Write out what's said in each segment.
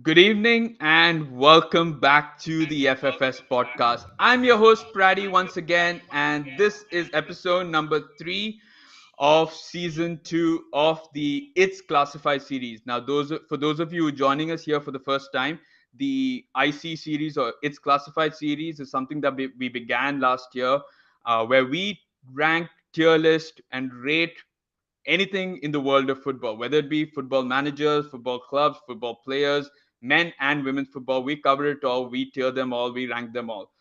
Good evening and welcome back to the FFS podcast. I'm your host Praddy once again, and this is episode number 3 of season 2 of the It's Classified series. Now, for those of you joining us here for the first time, the IC series or It's Classified series is something that we began last year, where we rank, tier list, and rate anything in the world of football, whether it be football managers, football clubs, football players, men and women's football. We cover it all, we tier them all, we rank them all.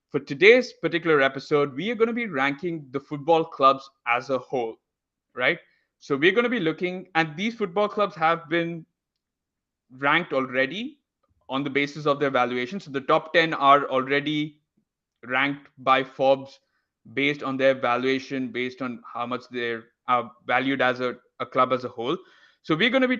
For today's particular episode, we are going to be ranking the football clubs as a whole, right? So we're going to be looking, and these football clubs have been ranked already on the basis of their valuation. So the top 10 are already ranked by Forbes based on their valuation, based on how much they're valued as a club as a whole. So we're going to be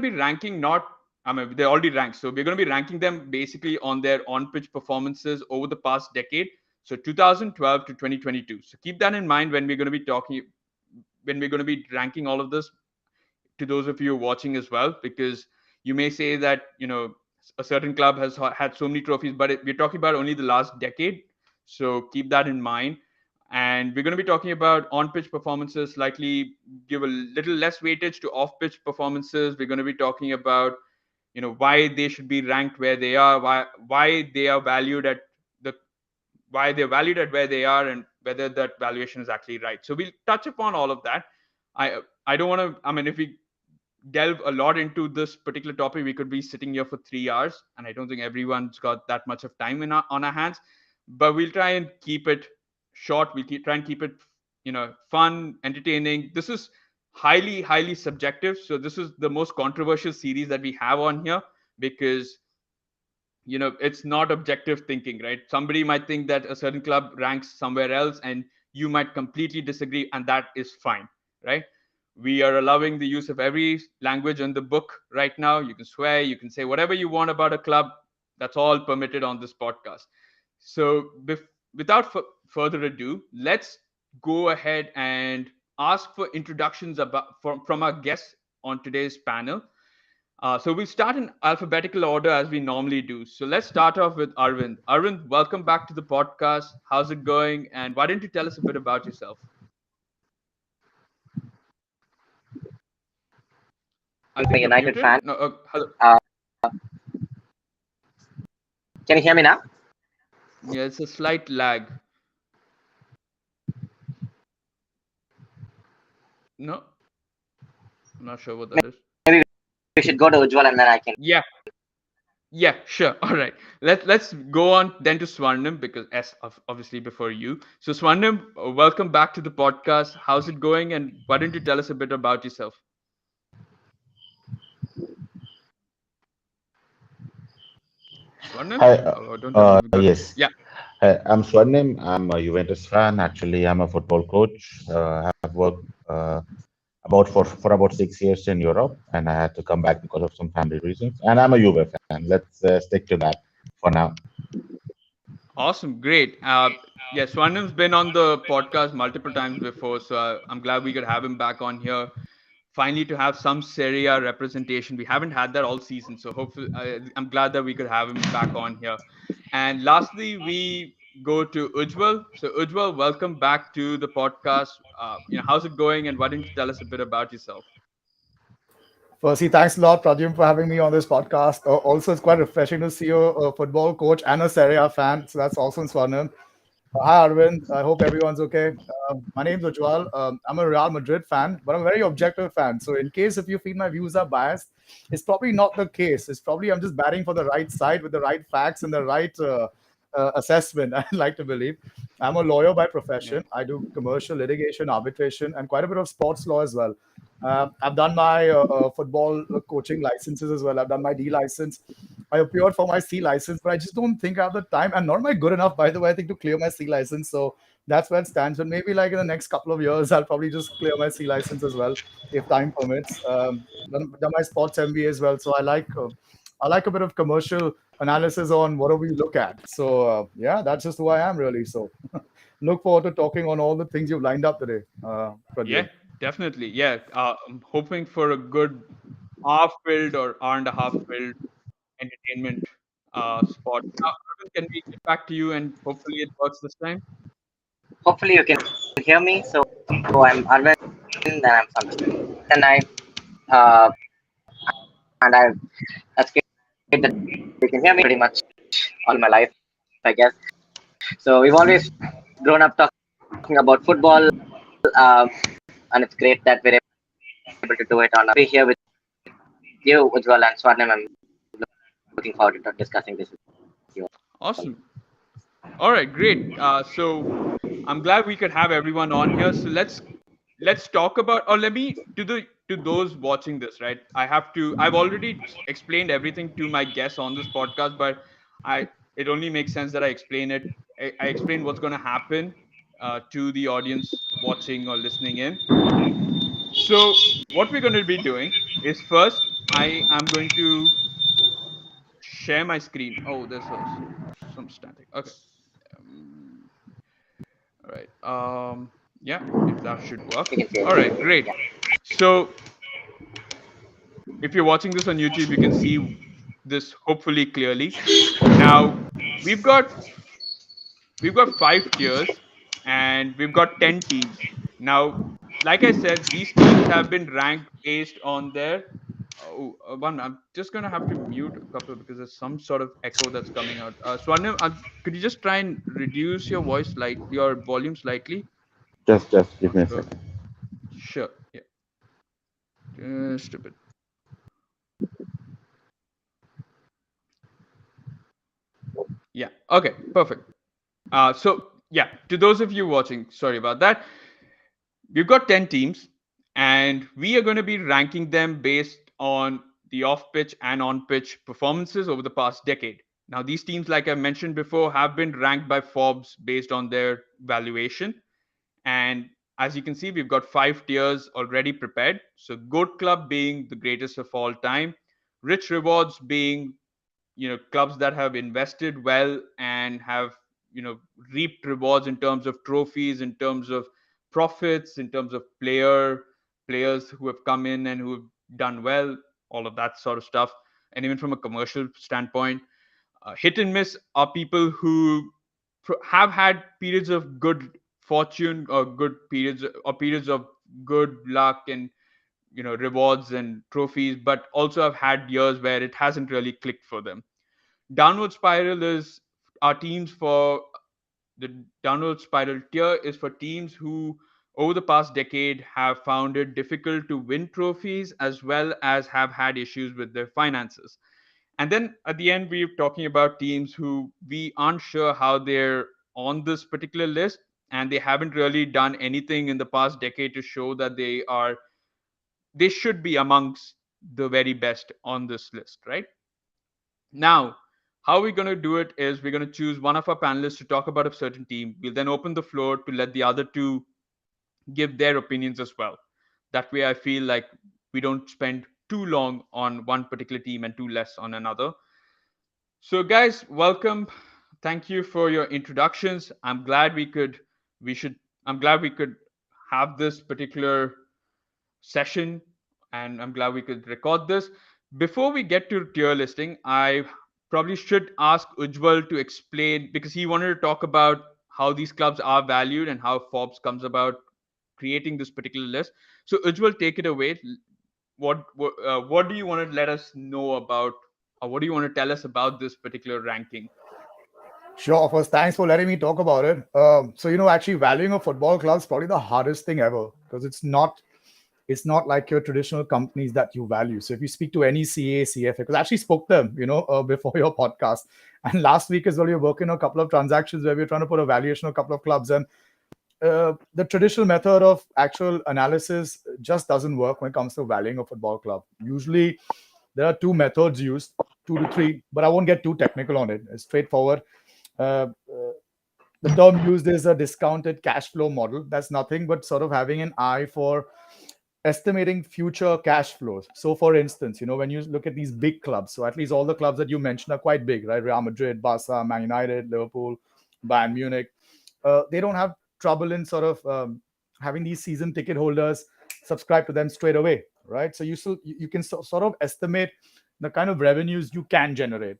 ranking not, I mean, they're already ranked. So we're going to be ranking them basically on their on pitch performances over the past decade. So 2012 to 2022. So keep that in mind when we're going to be ranking all of this to those of you watching as well, because you may say that, a certain club has had so many trophies, but we're talking about only the last decade. So keep that in mind. And we're going to be talking about on-pitch performances, slightly give a little less weightage to off-pitch performances. We're going to be talking about, why they should be ranked where they are, why they are valued at the why they're valued at where they are, and whether that valuation is actually right. So we'll touch upon all of that. I don't want to. I mean, if we delve a lot into this particular topic, we could be sitting here for 3 hours, and I don't think everyone's got that much of time on our hands. But we'll try and keep it short. Try and keep it, fun, entertaining. This is highly, highly subjective. So this is the most controversial series that we have on here because it's not objective thinking, right? Somebody might think that a certain club ranks somewhere else, and you might completely disagree, and that is fine, right? We are allowing the use of every language in the book right now. You can swear, you can say whatever you want about a club. That's all permitted on this podcast. So without further ado, let's go ahead and ask for introductions from our guests on today's panel. So we'll start in alphabetical order as we normally do. So let's start off with Arvind. Arvind, welcome back to the podcast. How's it going? And why don't you tell us a bit about yourself? I think you're United muted. fan. No, hello. Can you hear me now? Yeah, it's a slight lag. No, I'm not sure what that is. Maybe we should go to Ujwal and then I can. Yeah, sure. All right. Let's go on then to Swarnim, because S obviously before you. So Swarnim, welcome back to the podcast. How's it going? And why don't you tell us a bit about yourself? Swarnim? Hi, yes. Yeah. Hi, I'm Swarnim. I'm a Juventus fan. Actually, I'm a football coach. I've worked for about 6 years in Europe, and I had to come back because of some family reasons. And I'm a Juve fan. Let's stick to that for now. Awesome. Great. Yeah, Swarnim's been on the podcast multiple times before, so I'm glad we could have him back on here. Finally, to have some Serie A representation. We haven't had that all season, so hopefully, I'm glad that we could have him back on here. And lastly, we go to Ujwal. So Ujwal, welcome back to the podcast. How's it going? And why don't you tell us a bit about yourself? Firstly, thanks a lot, Pradyum, for having me on this podcast. Also, it's quite refreshing to see you, a football coach and a Serie A fan. So that's awesome, Swarnim. Hi, Arvind. I hope everyone's okay. My name's Ujwal. I'm a Real Madrid fan, but I'm a very objective fan. So in case if you feel my views are biased, it's probably not the case. It's probably I'm just batting for the right side with the right facts and the right assessment. I like to believe I'm a lawyer by profession. I do commercial litigation, arbitration, and quite a bit of sports law as well. I've done my football coaching licenses as well. I've done my D license. I appeared for my C license, but I just don't think I have the time, and nor am I good enough, by the way, I think, to clear my C license. So that's where it stands. But maybe like in the next couple of years, I'll probably just clear my C license as well, if time permits. Done my sports MBA as well. So I like a bit of commercial analysis on what do we look at. So yeah, that's just who I am really. So look forward to talking on all the things you've lined up today, Yeah, Pradyum. definitely. Yeah, I'm hoping for a good half-filled or hour and a half-filled entertainment spot. Now, Arvind, can we get back to you and hopefully it works this time? Hopefully you can hear me. So I'm Arvind and I'm from Chennai. Uh, and that's great that you can hear me pretty much all my life, I guess. So we've always grown up talking about football, and it's great that we're able to do it on be here with you, Ujwal and Swarnim. I'm looking forward to discussing this with you. Awesome. All right, great. So I'm glad we could have everyone on here. So let's talk about, or let me to those watching this, right? I've already explained everything to my guests on this podcast, but it only makes sense that I explain it. I explain what's going to happen to the audience watching or listening in. So what we're going to be doing is first I am going to share my screen. Oh, there's some static. Okay. Um, all right. Yeah, if that should work. You can see All right, it. great. Yeah. So if you're watching this on YouTube, you can see this hopefully clearly. Now we've got we've got 5 tiers and we've got 10 teams. Now, like I said, these teams have been ranked based on their one. I'm just gonna have to mute a couple because there's some sort of echo that's coming out. Swarnim, could you just try and reduce your your volume slightly? Just give me a Uh, second. sure. Yeah. Just a bit. Yeah. Okay. Perfect. So yeah, to those of you watching, sorry about that. We've got 10 teams, and we are going to be ranking them based on the off-pitch and on-pitch performances over the past decade. Now, these teams, like I mentioned before, have been ranked by Forbes based on their valuation. And as you can see, we've got 5 tiers already prepared. So, GOAT Club being the greatest of all time, Rich Rewards being clubs that have invested well and have reaped rewards in terms of trophies, in terms of profits, in terms of players who have come in and who have done well, all of that sort of stuff. And even from a commercial standpoint, hit and miss are people who have had periods of good fortune or good periods or periods of good luck and rewards and trophies, but also have had years where it hasn't really clicked for them. Downward spiral is our teams for the downward spiral tier is for teams who over the past decade have found it difficult to win trophies as well as have had issues with their finances. And then at the end, we're talking about teams who we aren't sure how they're on this particular list, and they haven't really done anything in the past decade to show that they should be amongst the very best on this list, right? Now, how we're going to do it is we're going to choose one of our panelists to talk about a certain team. We'll then open the floor to let the other two give their opinions as well. That way, I feel like we don't spend too long on one particular team and too less on another. So, guys, welcome. Thank you for your introductions. We should, I'm glad we could have this particular session, and I'm glad we could record this. Before we get to tier listing, I probably should ask Ujwal to explain because he wanted to talk about how these clubs are valued and how Forbes comes about creating this particular list. So Ujwal, take it away. What do you want to let us know about, or what do you want to tell us about this particular ranking? Sure. First, thanks for letting me talk about it. So, actually valuing a football club is probably the hardest thing ever because it's not It's not like your traditional companies that you value. So if you speak to any CA, CFA, because I actually spoke to them, before your podcast, and last week as well, you're working on a couple of transactions where we're trying to put a valuation on a couple of clubs, and the traditional method of actual analysis just doesn't work when it comes to valuing a football club. Usually, there are two methods used, two to three, but I won't get too technical on it. It's straightforward. Uh, the term used is a discounted cash flow model. That's nothing but sort of having an eye for estimating future cash flows. So, for instance, when you look at these big clubs, so at least all the clubs that you mentioned are quite big, right? Real Madrid, Barca, Man United, Liverpool, Bayern Munich. They don't have trouble in sort of having these season ticket holders subscribe to them straight away, right? So you can sort of estimate the kind of revenues you can generate.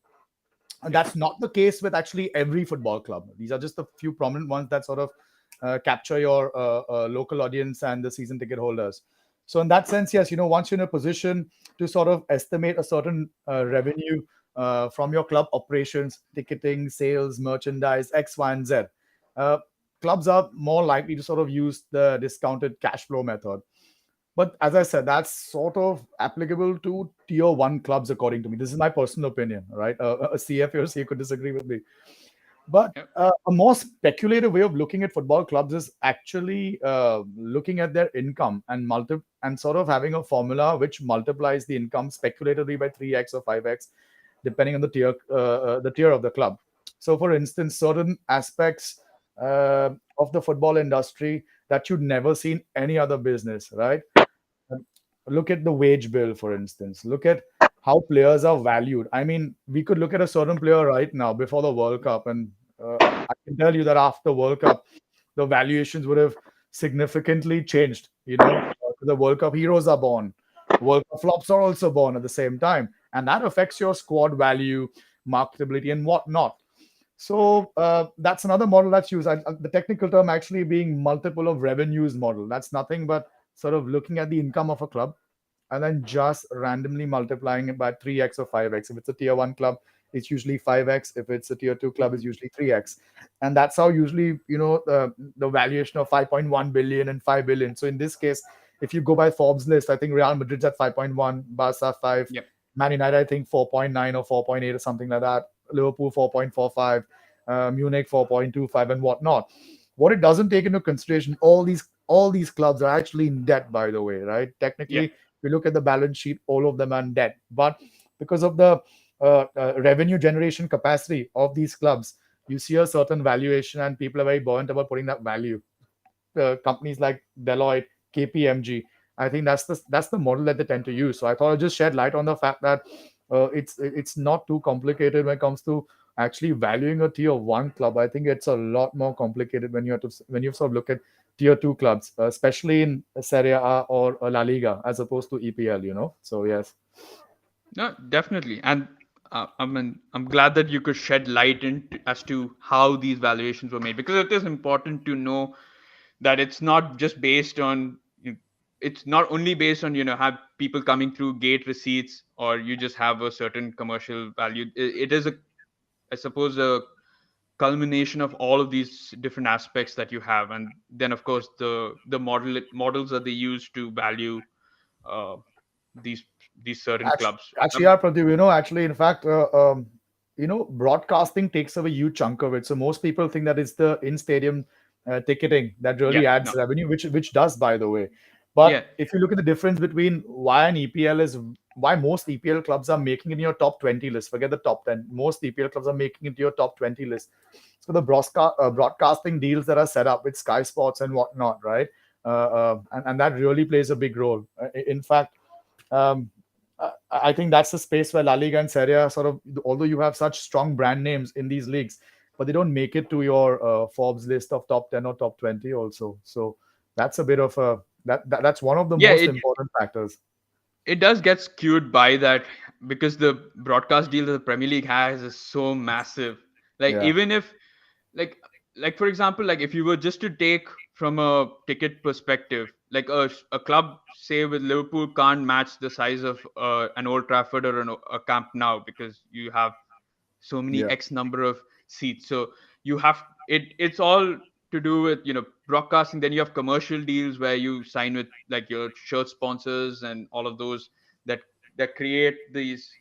And that's not the case with actually every football club. These are just a few prominent ones that sort of capture your local audience and the season ticket holders. So in that sense, yes, once you're in a position to sort of estimate a certain revenue from your club operations, ticketing, sales, merchandise, X, Y, and Z, uh, clubs are more likely to sort of use the discounted cash flow method. But as I said, that's sort of applicable to tier one clubs, according to me. This is my personal opinion, right? A CFA or CA could disagree with me. But Yep. a more speculative way of looking at football clubs is actually looking at their income and sort of having a formula which multiplies the income speculatively by 3x or 5x, depending on the tier of the club. So, for instance, certain aspects of the football industry that you'd never see in any other business, right? Look at the wage bill, for instance. Look at how players are valued. I mean, we could look at a certain player right now before the World Cup, and I can tell you that after World Cup, the valuations would have significantly changed. The World Cup heroes are born, World Cup flops are also born at the same time, and that affects your squad value, marketability, and whatnot. So that's another model that's used. The technical term actually being multiple of revenues model. That's nothing but sort of looking at the income of a club and then just randomly multiplying it by 3x or 5x. If it's a tier one club, it's usually 5x. If it's a tier two club, it's usually 3x. And that's how usually, the valuation of 5.1 billion and 5 billion. So in this case, if you go by Forbes list, I think Real Madrid's at 5.1, Barca 5, Yep. Man United, I think 4.9 or 4.8 or something like that. Liverpool 4.45, Munich 4.25, and whatnot. What it doesn't take into consideration, all these clubs are actually in debt, by the way, right? Technically, Yeah. if you look at the balance sheet, all of them are in debt. But because of the revenue generation capacity of these clubs, you see a certain valuation, and people are very buoyant about putting that value. Companies like Deloitte, KPMG, I think that's the model that they tend to use. So I thought I'd just shed light on the fact that it's not too complicated when it comes to actually valuing a tier one club. I think it's a lot more complicated when you sort of look at tier two clubs, especially in Serie A or La Liga, as opposed to EPL. So yes. No, definitely. And I'm glad that you could shed light as to how these valuations were made, because it is important to know that it's not just based on it's not only based on have people coming through gate receipts, or you just have a certain commercial value. It is, I suppose, a culmination of all of these different aspects that you have, and then of course the models that they use to value uh, these these certain Actually, clubs. actually, yeah, Pradeep, actually, in fact, broadcasting takes up a huge chunk of it. So most people think that it's the in-stadium ticketing that Yeah, really no, adds revenue, which does, by the way. yeah, But if you look at the difference between why most EPL clubs are making it in your top 20 list, forget the top 10. Most EPL clubs are making it to your top 20 list. So the broadcasting deals that are set up with Sky Sports and whatnot, right? And that really plays a big role. In fact, um, I think that's the space where La Liga and Serie A sort of, although you have such strong brand names in these leagues, but they don't make it to your Forbes list of top 10 or top 20 also. So that's a bit of that's one of the yeah. most It important factors. it does get skewed by that, because the broadcast deal that the Premier League has is so massive. Like, Yeah. even if, like like for example, like if you were just to take from a ticket perspective, like a club say with Liverpool can't match the size of an Old Trafford or a Camp Nou, because you have so many Yeah. X number of seats. So you have it's all to do with broadcasting. Then you have commercial deals where you sign with like your shirt sponsors and all of those that create these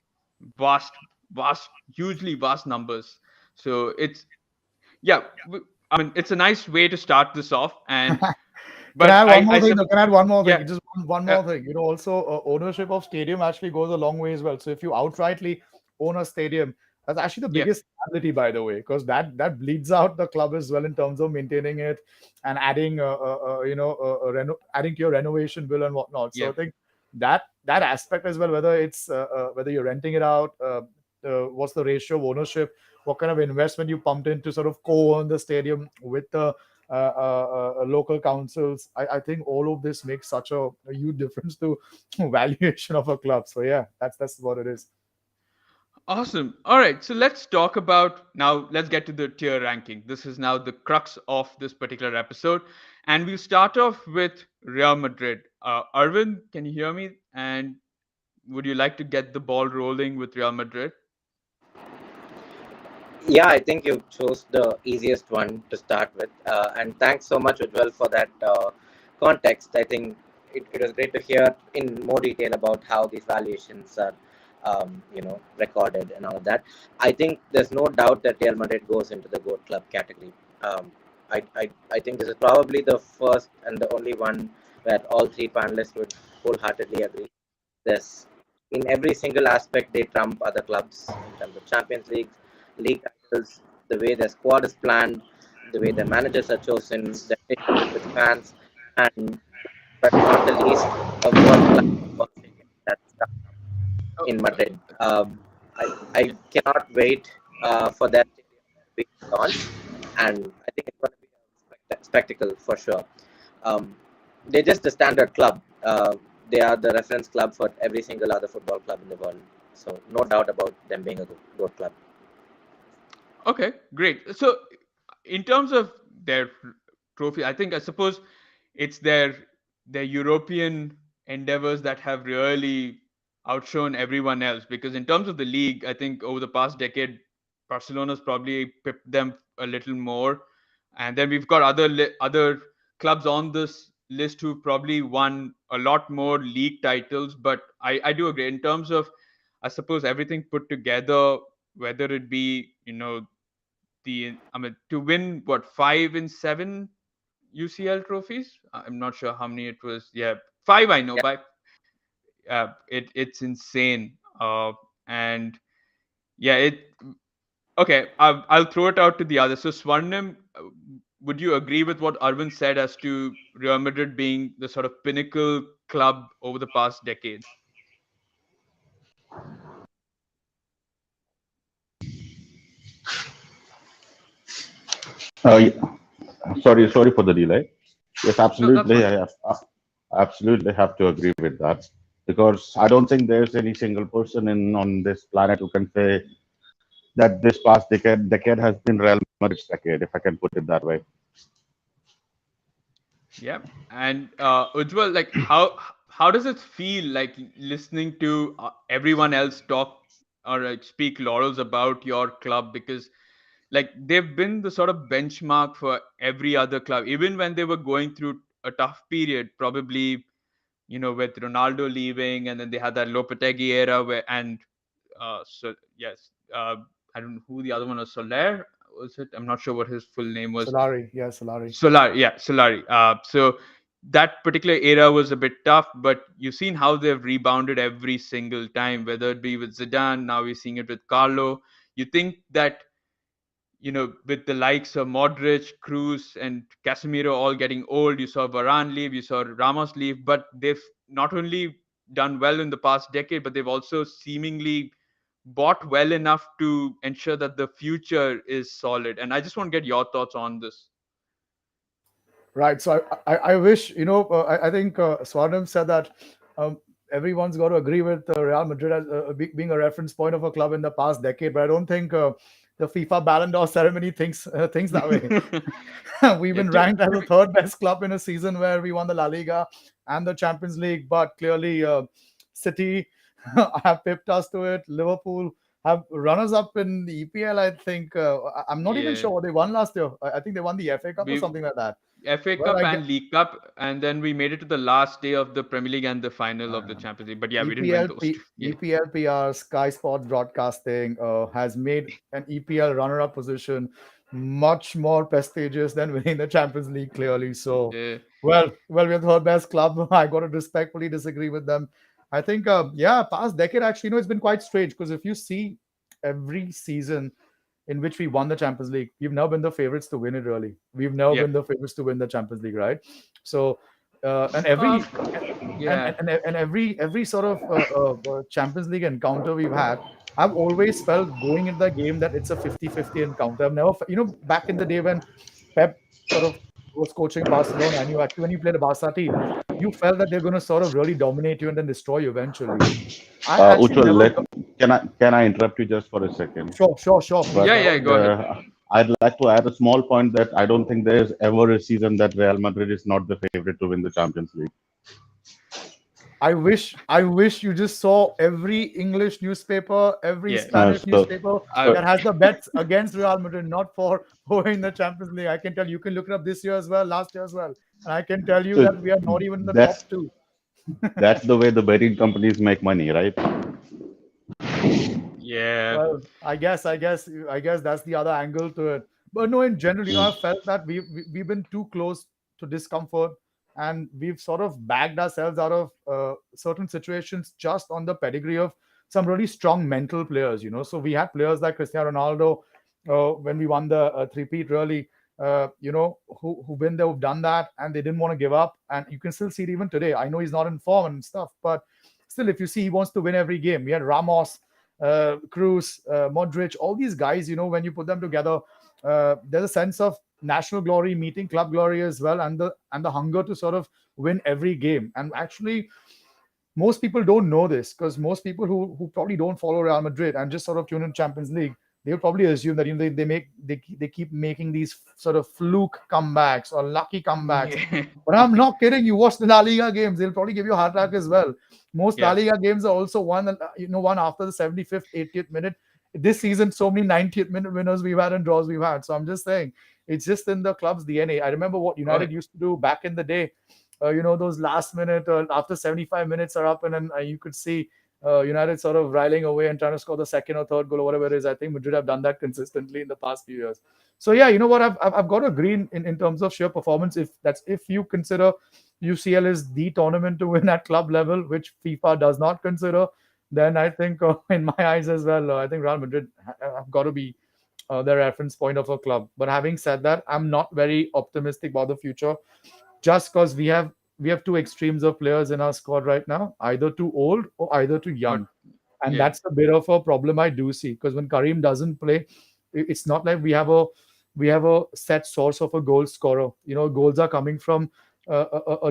vast, vast, hugely vast numbers. So it's yeah, I mean it's a nice way to start this off. And Can I but add one more thing? suppose Can I add one more yeah, thing? Just one uh, more thing. Also, ownership of stadium actually goes a long way as well. So if you outrightly own a stadium, that's actually the yeah, biggest liability, by the way, because that bleeds out the club as well in terms of maintaining it and adding, adding to your renovation bill and whatnot. So yeah. I think that aspect as well, whether it's whether you're renting it out, what's the ratio of ownership, what kind of investment you pumped in to sort of co-own the stadium with the local councils. I think all of this makes such a huge difference to valuation of a club. So yeah, that's what it is. Awesome. All right. So let's talk about now. Let's get to the tier ranking. This is now the crux of this particular episode. And we'll start off with Real Madrid. Arvind, can you hear me? And would you like to get the ball rolling with Real Madrid? Yeah, I think you chose the easiest one to start with. And thanks so much, Ujwal, for that context. I think it was great to hear in more detail about how these valuations are, recorded and all of that. I think there's no doubt that Real Madrid goes into the GOAT club category. I think this is probably the first and the only one where all three panelists would wholeheartedly agree. There's in every single aspect they trump other clubs in terms of Champions League titles, the way their squad is planned, the way their managers are chosen, their relationship with fans, and but not the least, a world-class football stadium that's in Madrid. I cannot wait for that stadium to be launched, and I think it's going to be a spectacle for sure. Um, they're just a standard club. They are the reference club for every single other football club in the world. So no doubt about them being a GOAT club. Okay, great. So, in terms of their trophy, I suppose it's their European endeavors that have really outshone everyone else. Because in terms of the league, I think over the past decade, Barcelona's probably pipped them a little more, and then we've got other clubs on this list who probably won a lot more league titles. But I do agree in terms of, I suppose, everything put together, whether it be to win what 5 in 7 UCL trophies. I'm not sure how many it was. Yeah, 5 I know, Yeah. but it's insane. And yeah, okay. I'll throw it out to the others. So Swarnim, would you agree with what Arvind said as to Real Madrid being the sort of pinnacle club over the past decade? Yeah. Sorry for the delay. Yes, No, that's absolutely. fine. I absolutely have to agree with that because I don't think there's any single person on this planet who can say that this past decade has been Real Madrid's decade, if I can put it that way. Yeah, and Ujwal, like how does it feel like listening to everyone else talk or speak laurels about your club? Because like they've been the sort of benchmark for every other club, even when they were going through a tough period, probably with Ronaldo leaving, and then they had that Lopetegui era where so yes, I don't know who the other one was. Soler was it? I'm not sure what his full name was. Solari, yeah, Solari. Solari. So that particular era was a bit tough, but you've seen how they've rebounded every single time, whether it be with Zidane, now we're seeing it with Carlo. You think that, with the likes of Modric, Cruz, and Casemiro all getting old, you saw Varane leave, you saw Ramos leave, but they've not only done well in the past decade, but they've also seemingly bought well enough to ensure that the future is solid. And I just want to get your thoughts on this. Right. So I wish, I think Swarnim said that everyone's got to agree with Real Madrid as being a reference point of a club in the past decade, but I don't think the FIFA Ballon d'Or ceremony thinks that way. We've been ranked as the third best club in a season where we won the La Liga and the Champions League, but clearly City have pipped us to it. Liverpool have runners up in the EPL. I think I'm not even Yeah, sure what they won last year. I think they won the FA Cup or we something like that. FA Well, Cup I and League Cup, and then we made it to the last day of the Premier League and the final of the guess. Champions League. But yeah, we didn't win EPL, those two. Yeah, PR, Sky Sports Broadcasting has made an EPL runner-up position much more prestigious than winning the Champions League. Clearly, so yeah, well, we're the third best club. I got to respectfully disagree with them. I think, yeah, past decade actually, it's been quite strange because if you see every season in which we won the Champions League, we've never been the favorites to win it. Really, we've never yeah. been the favorites to win the Champions League, right? So, and every Yeah. and every sort of Champions League encounter we've had, I've always felt going into the game that it's a 50-50 encounter. I've never, back in the day when Pep sort of was coaching Barcelona, and you actually, when you played a Barca team, you felt that they're going to sort of really dominate you and then destroy you eventually. I actually Ujwal, never. can I interrupt you just for a second? Sure, please, But Yeah, by all yeah, means. go ahead. I'd like to add a small point that I don't think there's ever a season that Real Madrid is not the favorite to win the Champions League. I wish you just saw every English newspaper, every Yeah. Spanish So, newspaper I, that has the bets against Real Madrid, not for winning the Champions League. I can tell you can look it up this year as well, last year as well, and I can tell you so that we are not even in the that's top two. that's the way the betting companies make money, right? yeah. Well, I guess that's the other angle to it. But no, in general, I felt that we've been too close to discomfort, and we've sort of bagged ourselves out of certain situations just on the pedigree of some really strong mental players. So we had players like Cristiano Ronaldo when we won the three-peat, really. Who've been there, who've done that, and they didn't want to give up. And you can still see it even today. I know he's not in form and stuff, but still, if you see, he wants to win every game. We had Ramos, Cruz, Modric, all these guys, when you put them together, there's a sense of national glory meeting club glory as well, and the hunger to sort of win every game. And actually, most people don't know this because most people who probably don't follow Real Madrid and just sort of tune in Champions League, they'll probably assume that they keep making these sort of fluke comebacks or lucky comebacks. Yeah. But I'm not kidding. You watch the La Liga games; they'll probably give you a heart attack as well. Most La Yeah. Liga games are also one after the 75th, 80th minute. This season, so many 90th minute winners we've had and draws we've had. So I'm just saying, it's just in the club's DNA. I remember what Oh, United used to do back in the day. Those last minute after 75 minutes are up, and then you could see United sort of riling away and trying to score the second or third goal or whatever it is. I think Madrid have done that consistently in the past few years. So yeah, you know what? I've got to agree in terms of sheer performance. If you consider UCL is the tournament to win at club level, which FIFA does not consider, then I think in my eyes as well, I think Real Madrid have got to be the reference point of a club. But having said that, I'm not very optimistic about the future just because we have two extremes of players in our squad right now, either too old or either too or, young. And yeah. that's a bit of a problem I do see because when Karim doesn't play, it's not like we have a set source of a goal scorer. Goals are coming from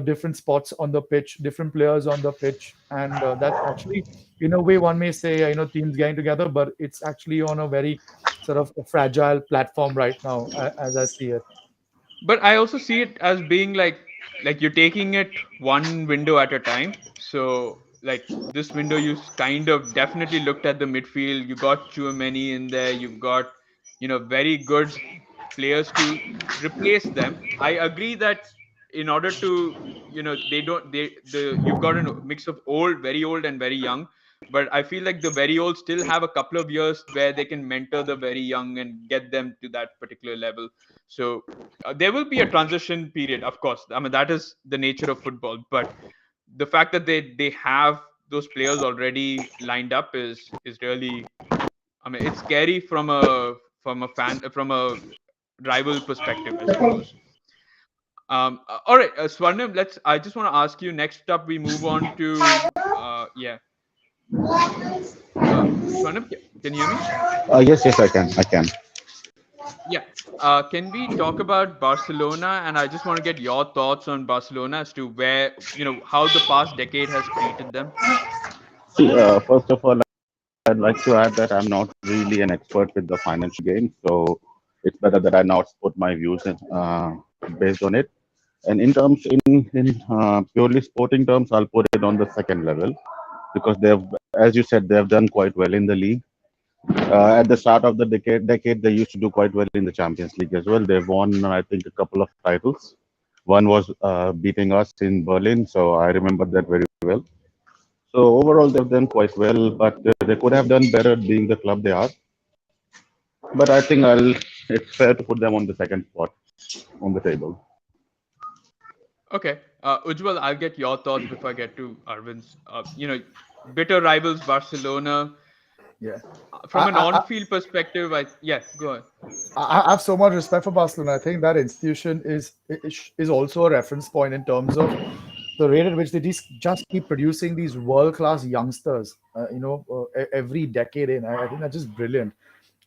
different spots on the pitch, different players on the pitch, and that's actually, in a way, one may say, teams getting together, but it's actually on a very sort of fragile platform right now, as I see it. But I also see it as being like you're taking it one window at a time. So like this window, you kind of definitely looked at the midfield. You got Chouameni in there. You've got very good players to replace them. I agree that in order to they don't the you've got a mix of old, very old, and very young. But I feel like the very old still have a couple of years where they can mentor the very young and get them to that particular level. So there will be a transition period, of course. I mean, that is the nature of football. But the fact that they have those players already lined up is really, I mean, it's scary from a rival perspective, I suppose. All right, Swarnim, I just want to ask you. Next up, we move on to yeah. Swarnim, can you hear me? Yes, I can. Yeah. Can we talk about Barcelona? And I just want to get your thoughts on Barcelona as to where, how the past decade has treated them. See, first of all, I'd like to add that I'm not really an expert with the financial game, so it's better that I not put my views based on it. And in terms in purely sporting terms, I'll put it on the second level because they've, as you said, they've done quite well in the league. At the start of the decade, they used to do quite well in the Champions League as well. They've won, I think, a couple of titles. One was beating us in Berlin, so I remember that very well. So overall, they've done quite well, but they could have done better being the club they are. But I think it's fair to put them on the second spot on the table. Okay. Ujwal, I'll get your thoughts before I get to Arvind's. Bitter rivals Barcelona. Yeah. From an I, on-field perspective, yeah, go ahead. I have so much respect for Barcelona. I think that institution is also a reference point in terms of the rate at which they just keep producing these world class youngsters. Every decade in. I think that's just brilliant.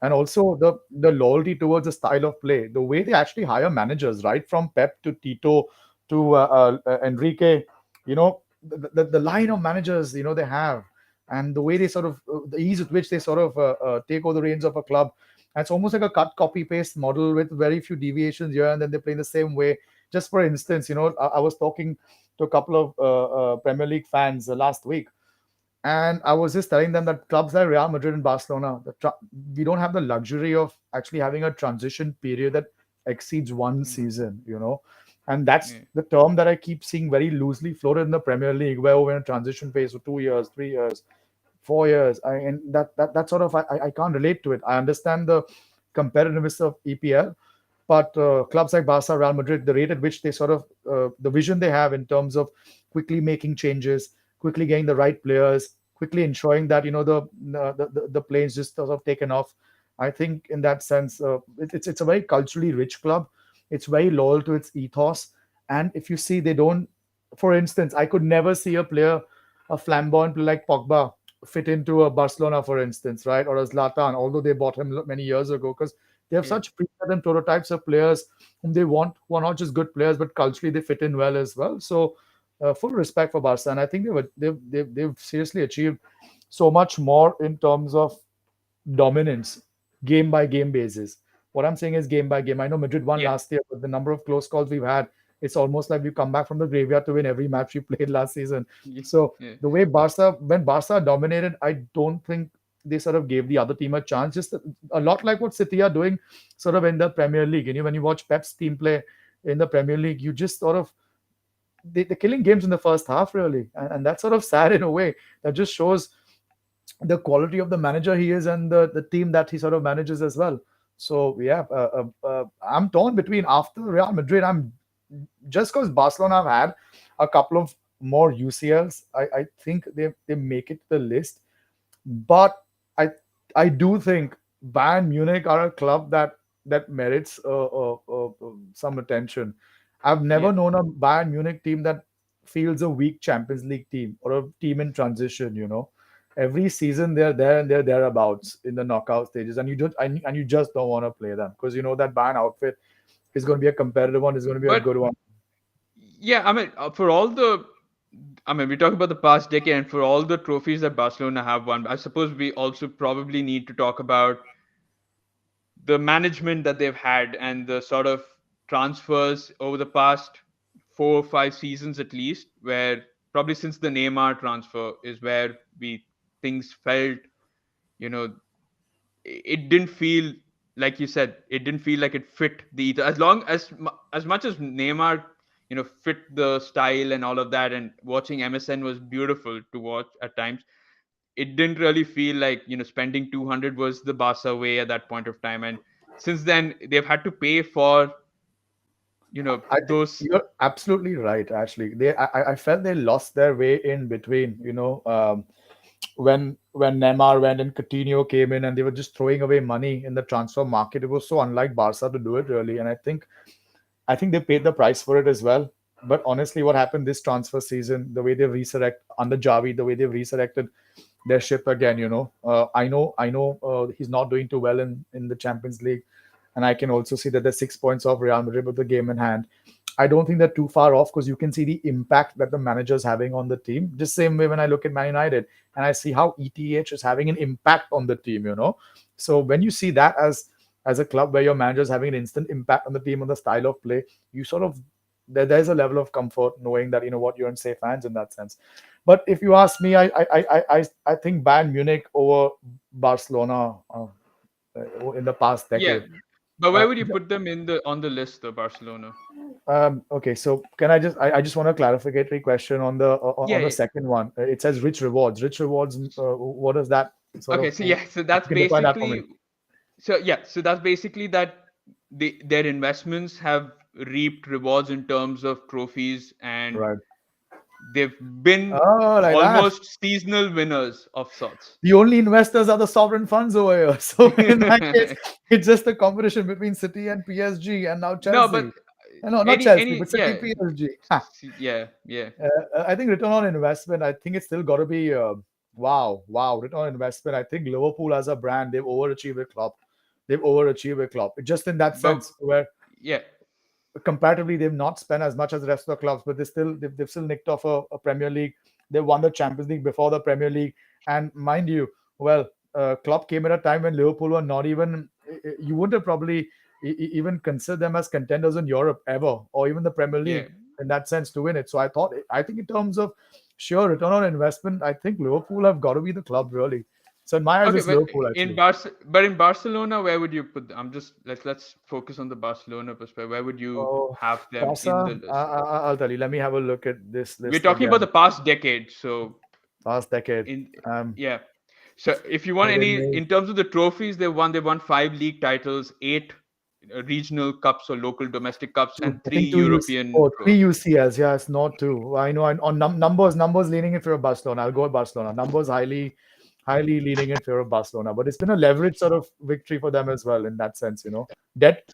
And also the loyalty towards the style of play, the way they actually hire managers, right from Pep to Tito to Enrique. The line of managers they have, and the way they sort of the ease with which they sort of take over the reins of a club. And it's almost like a cut copy paste model with very few deviations here, and then they play in the same way. Just for instance, I was talking to a couple of Premier League fans last week, and I was just telling them that clubs like Real Madrid and Barcelona, we don't have the luxury of actually having a transition period that exceeds one Mm, season, And that's yeah. the term that I keep seeing very loosely floated in the Premier League, where we're in a transition phase for 2 years, 3 years, 4 years. And that sort of, I can't relate to it. I understand the competitiveness of EPL, but clubs like Barca, Real Madrid, the rate at which they sort of, the vision they have in terms of quickly making changes, quickly getting the right players, quickly ensuring that the plane's just sort of taken off. I think in that sense, it's a very culturally rich club. It's very loyal to its ethos, and if you see, they don't. For instance, I could never see a flamboyant player like Pogba fit into a Barcelona, for instance, right, or a Zlatan, although they bought him many years ago, because they have Yeah. such predetermined prototypes of players whom they want, who are not just good players, but culturally they fit in well as well. So, full respect for Barca, and I think they've seriously achieved so much more in terms of dominance, game by game basis. What I'm saying is game by game. I know Madrid won Yeah. last year, but the number of close calls we've had, it's almost like we've come back from the graveyard to win every match we played last season. Yeah. So Yeah. the way when Barca dominated, I don't think they sort of gave the other team a chance. Just a lot like what City are doing, sort of in the Premier League. And when you watch Pep's team play in the Premier League, you just sort of they're killing games in the first half, really, and that's sort of sad in a way. That just shows the quality of the manager he is and the team that he sort of manages as well. So yeah, I'm torn between after Real Madrid. I'm just because Barcelona have had a couple of more UCLs. I think they make it to the list, but I I do think Bayern Munich are a club that merits some attention. I've never Yeah. known a Bayern Munich team that feels a weak Champions League team or a team in transition. Every season they're there and they're thereabouts in the knockout stages, and you just don't want to play them because you know that Bayern outfit is going to be a competitive one. Is going to be a But good one. yeah, I mean, we talk about the past decade, and for all the trophies that Barcelona have won, I suppose we also probably need to talk about the management that they've had and the sort of transfers over the past 4 or 5 seasons at least, where probably since the Neymar transfer is where we things felt, you know, it didn't feel like you said, it didn't feel like it fit the either. As long as much as Neymar, fit the style and all of that, and watching MSN was beautiful to watch at times. It didn't really feel like spending 200 was the Barca way at that point of time, and since then they've had to pay for I think those. you're absolutely right. Actually, I felt they lost their way in between. When Neymar went and Coutinho came in, and they were just throwing away money in the transfer market. It was so unlike Barca to do it, really. And I think they paid the price for it as well. But honestly, what happened this transfer season, the way they resurrect under Javi, the way they've resurrected their ship again, I know, he's not doing too well in the Champions League, and I can also see that they're 6 points off Real Madrid with the game in hand. I don't think they're too far off because you can see the impact that the manager's having on the team. Just same way when I look at Man United and I see how ETH is having an impact on the team. So when you see that as a club where your manager is having an instant impact on the team on the style of play, you sort of there's a level of comfort knowing that what you're in safe hands in that sense. But if you ask me, I think Bayern Munich over Barcelona in the past Yeah, decade. but Uh, where would you put them in the on the list, the Barcelona? okay, so can I just want a clarificatory question on Yeah, the yeah. second one. It says rich rewards. Rich rewards. What does that sort Okay, of? so yeah, so If that's you can define that for me. basically so that's basically that their investments have reaped rewards in terms of trophies, and Right. they've been Oh, like that. almost seasonal winners of sorts. The only investors are the sovereign funds over here. So in that case, it's just a competition between City and PSG, and now No, but Chelsea. No, not Chelsea, any but City yeah, PSG. yeah, yeah. I think return on investment. I think it's still got to be wow. Return on investment. I think Liverpool as a brand, they've overachieved with Klopp. They've overachieved with Klopp. Just in that But sense, where yeah, comparatively they've not spent as much as the rest of the clubs, but they've still nicked off a Premier League. They won the Champions League before the Premier League, and mind you, well, Klopp came at a time when Liverpool were not even. You wouldn't have probably even considered them as contenders in Europe ever, or even the Premier yeah. League in that sense to win it. So I think in terms of sure return on investment, I think Liverpool have got to be the club really. So in my eyes, Okay, it's Liverpool actually. But in Barcelona, where would you put them? I'm just let's focus on the Barcelona perspective. Where would you Oh, have them in the Barca, list? I'll tell you. Let me have a look at this We're list talking about again. the past decade, so Last decade. in Um, yeah. So if you want Within any me. in terms of the trophies, they won 5 league titles, 8 regional cups or local domestic cups, and I three think two UC. European Oh, three trophies. UCLs. Yeah, it's not two. I know. On numbers leaning in favor of Barcelona. I'll go with Barcelona. Numbers highly leaning in favor of Barcelona. But it's been a leverage sort of victory for them as well in that sense. Debt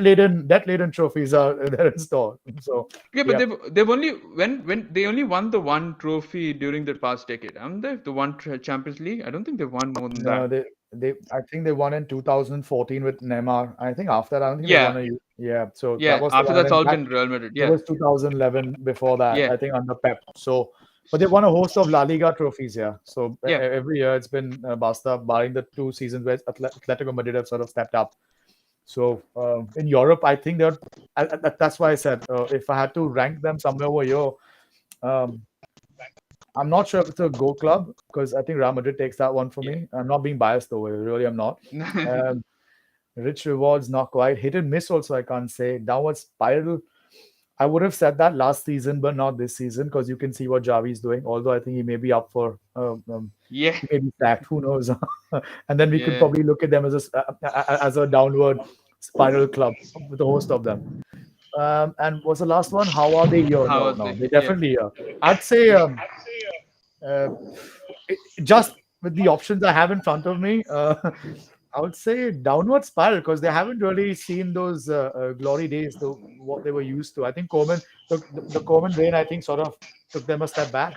laden trophies are there in store. So Yeah, but yeah. they've only when they only won the one trophy during the past decade, haven't they? The one Champions League. I don't think they've won more than No, that. they I think they won in 2014 with Neymar. I think after that, I don't think they Yeah, won a yeah. So that yeah. was the After one, and that's then all back been Real Madrid. it Yeah, was 2011 before that, yeah, I think under Pep. So, but they won a host of La Liga trophies here. So yeah. every year it's been Barca, barring the 2 seasons where Atletico Madrid have sort of stepped up. So in Europe, I think that's why I said if I had to rank them somewhere over here, um, I'm not sure if it's a Go Club because I think Real Madrid takes that one for Yeah. me. I'm not being biased though, really, I'm not. Um, Rich rewards, not quite. Hit and miss also, I can't say. Downward spiral. I would have said that last season, but not this season because you can see what Javi's doing. Although I think he may be up for, Yeah, he may be sacked. Who knows? And then we could yeah. probably look at them as a downward spiral club with a host of them. And what's the last one? How are they here? How No, was no, they? they Yeah, definitely here. I'd say uh, just with the options I have in front of me, I would say downward spiral because they haven't really seen those glory days, what they were used to. I think the Coleman reign, I think, sort of took them a step back.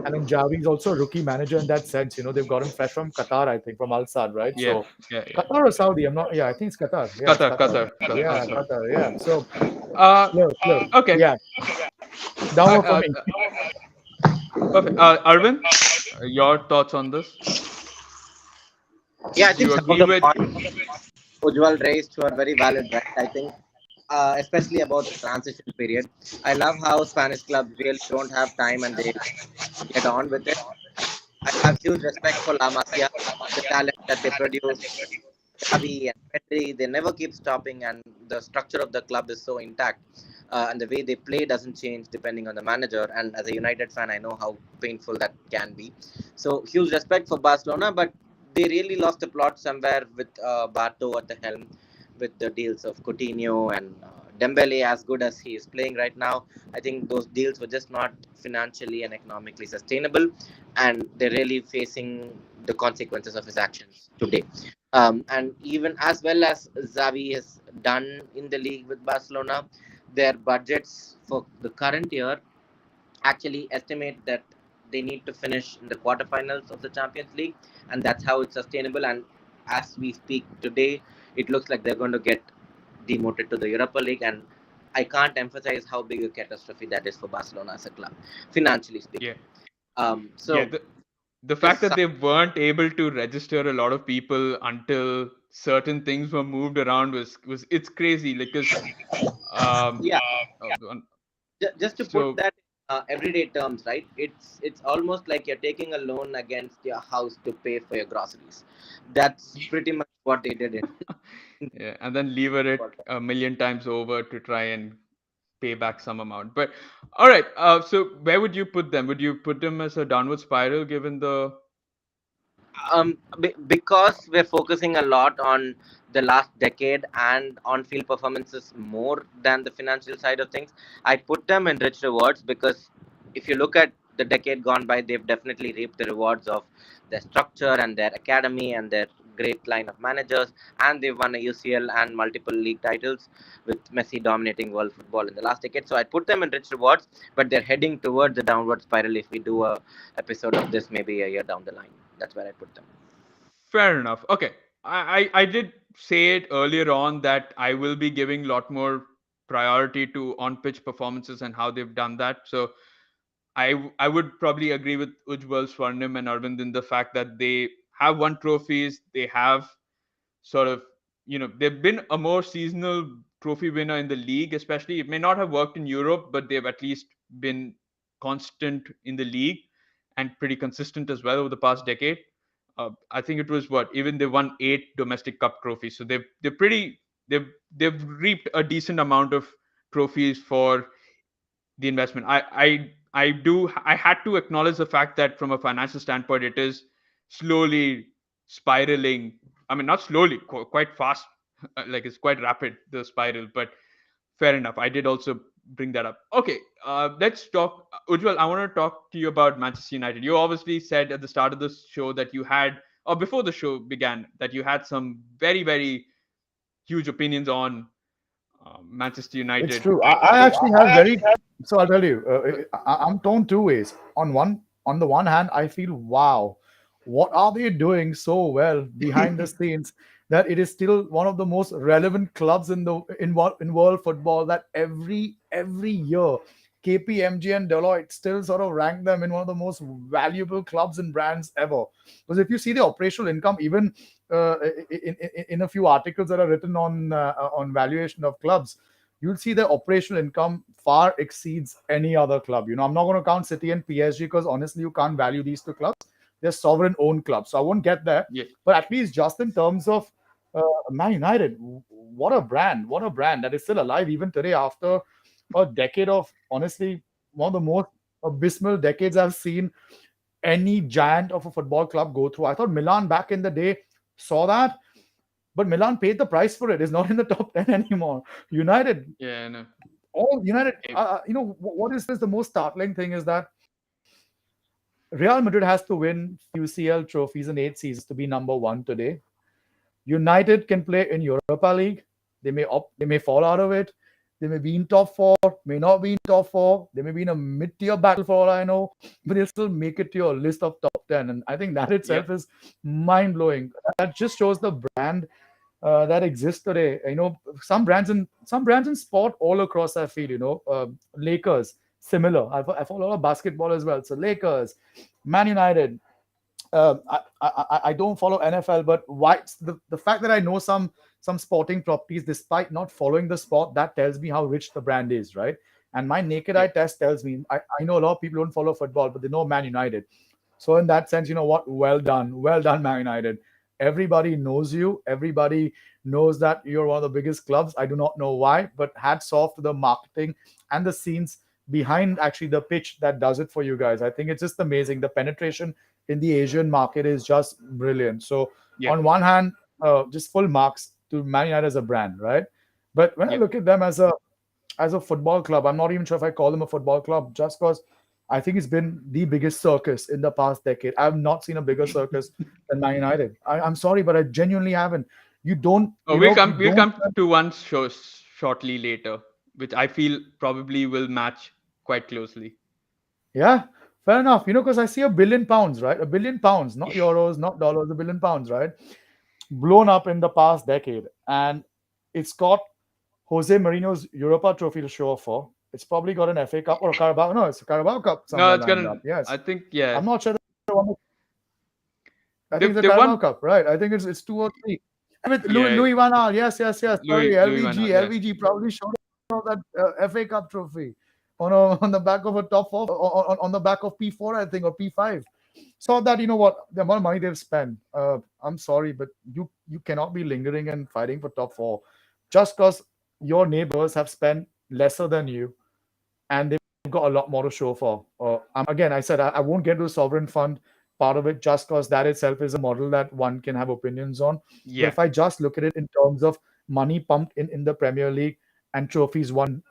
And then Javi's also a rookie manager in that sense. They've got him fresh from Qatar, I think, from Al Sadd, right? yeah, So yeah. Qatar or Saudi? I'm not. Yeah, I think it's Qatar. Yeah, it's Qatar, Qatar. Qatar, Yeah, Qatar. Qatar. Yeah. So Uh, close. okay. Yeah, Uh, downward for uh, me. Perfect. Arvind, your thoughts on this? Yeah, I Do think you some of agree the with? points Ujwal raised were very valid, right? I think, especially about the transition period. I love how Spanish clubs really don't have time and they get on with it. I have huge respect for La Masia, the talent that they produce, Xavi and Pedri. They never keep stopping, and the structure of the club is so intact. And the way they play doesn't change depending on the manager. And as a United fan, I know how painful that can be. So huge respect for Barcelona, but they really lost the plot somewhere with Barto at the helm, with the deals of Coutinho and Dembele. As good as he is playing right now, I think those deals were just not financially and economically sustainable, and they're really facing the consequences of his actions today. And even as well as Xavi has done in the league with Barcelona, their budgets for the current year actually estimate that they need to finish in the quarterfinals of the Champions League, and that's how it's sustainable. And as we speak today, it looks like they're going to get demoted to the Europa League, and I can't emphasize how big a catastrophe that is for Barcelona as a club, financially Yeah, speaking. yeah. So The fact just that they weren't able to register a lot of people until certain things were moved around was it's crazy because um yeah, one- just to put so that everyday terms, right? It's almost like you're taking a loan against your house to pay for your groceries. That's pretty much what they did Yeah, and then lever it a million times over to try and pay back some amount. But all right, so where would you put them? Would you put them as a downward spiral given the? because we're focusing a lot on the last decade and on field performances more than the financial side of things. I put them in rich rewards because if you look at the decade gone by, they've definitely reaped the rewards of their structure and their academy and their great line of managers, and they've won a UCL and multiple league titles with Messi dominating world football in the last decade. So I put them in rich rewards, but they're heading towards the downward spiral if we do a episode of this maybe a year down the line. That's where I put them. Fair enough. Okay. I did say it earlier on that I will be giving a lot more priority to on pitch performances and how they've done that. So I would probably agree with Ujwal, Swarnim, and Arvind in the fact that they have won trophies. They have sort of, they've been a more seasonal trophy winner in the league, especially. It may not have worked in Europe, but they've at least been constant in the league and pretty consistent as well over the past decade. I think it was what, even they won 8 domestic cup trophies, so they've reaped a decent amount of trophies for the investment. I had to acknowledge the fact that from a financial standpoint, it is slowly spiraling. I mean, not slowly, quite fast. Like it's quite rapid, the spiral. But fair enough. I did also bring that up. Okay, let's talk. Ujwal, I want to talk to you about Manchester United. You obviously said at the start of the show that you had, or before the show began, that you had some very, very huge opinions on Manchester It's United. true. I actually have very. So I'll tell you, I'm torn two ways. On the one hand, I feel wow, what are they doing so well behind the scenes that it is still one of the most relevant clubs in world football. That every year, KPMG and Deloitte still sort of rank them in one of the most valuable clubs and brands ever. Because if you see the operational income, even in a few articles that are written on valuation of clubs, you'll see the operational income far exceeds any other club. I'm not going to count City and PSG because honestly, you can't value these two clubs. They're sovereign owned clubs, so I won't get there. Yeah. But at least just in terms of Man United, what a brand! What a brand that is still alive even today after a decade of honestly one of the most abysmal decades I've seen any giant of a football club go through. I thought Milan back in the day saw that, but Milan paid the price for it. It's not in the top 10 anymore. United, Yeah, no. all United, what is the most startling thing is that Real Madrid has to win UCL trophies in 8 seasons to be number one today. United can play in Europa League. They may fall out of it. They may be in top four, may not be in top four. They may be in a mid-tier battle for all I know, but they'll still make it to your list of top 10. And I think that itself is mind-blowing. That just shows the brand that exists today. Some brands in sport all across I feel. Lakers, similar. I follow a lot of basketball as well. So Lakers, Man United. I don't follow NFL, but why the fact that I know some sporting properties despite not following the sport, that tells me how rich the brand is, right? And my naked eye test tells me I know a lot of people don't follow football, but they know Man United. So in that sense, you know what? Well done, Man United. Everybody knows you. Everybody knows that you're one of the biggest clubs. I do not know why, but hats off to the marketing and the scenes behind actually the pitch that does it for you guys. I think it's just amazing. The penetration in the Asian market is just brilliant. So on one hand, just full marks to Man United as a brand, right? But when I look at them as a football club, I'm not even sure if I call them a football club, just because I think it's been the biggest circus in the past decade. I've not seen a bigger circus than Man United. I'm sorry, but I genuinely haven't. You don't. We'll come to one show shortly later, which I feel probably will match quite closely. Yeah, fair enough. Because I see £1 billion, right? £1 billion, not euros, not dollars, £1 billion, right? Blown up in the past decade, and it's got Jose Mourinho's Europa Trophy to show off for. It's probably got an FA Cup or a Carabao. No, it's a Carabao Cup. No, it's got up. Yes, I think I'm not sure. I think it's a Carabao Cup, right? I think it's 2 or 3. And with Louis Van Gaal, yes. Sorry, LVG probably showed off that FA Cup trophy. on the back of a top four, on the back of P4, I think, or P5. So that, you know what, the amount of money they've spent, I'm sorry, but you cannot be lingering and fighting for top four just because your neighbors have spent lesser than you and they've got a lot more to show for. Again, I said I won't get to the sovereign fund part of it just because that itself is a model that one can have opinions on. But Yeah. if I just look at it in terms of money pumped in the Premier League and trophies won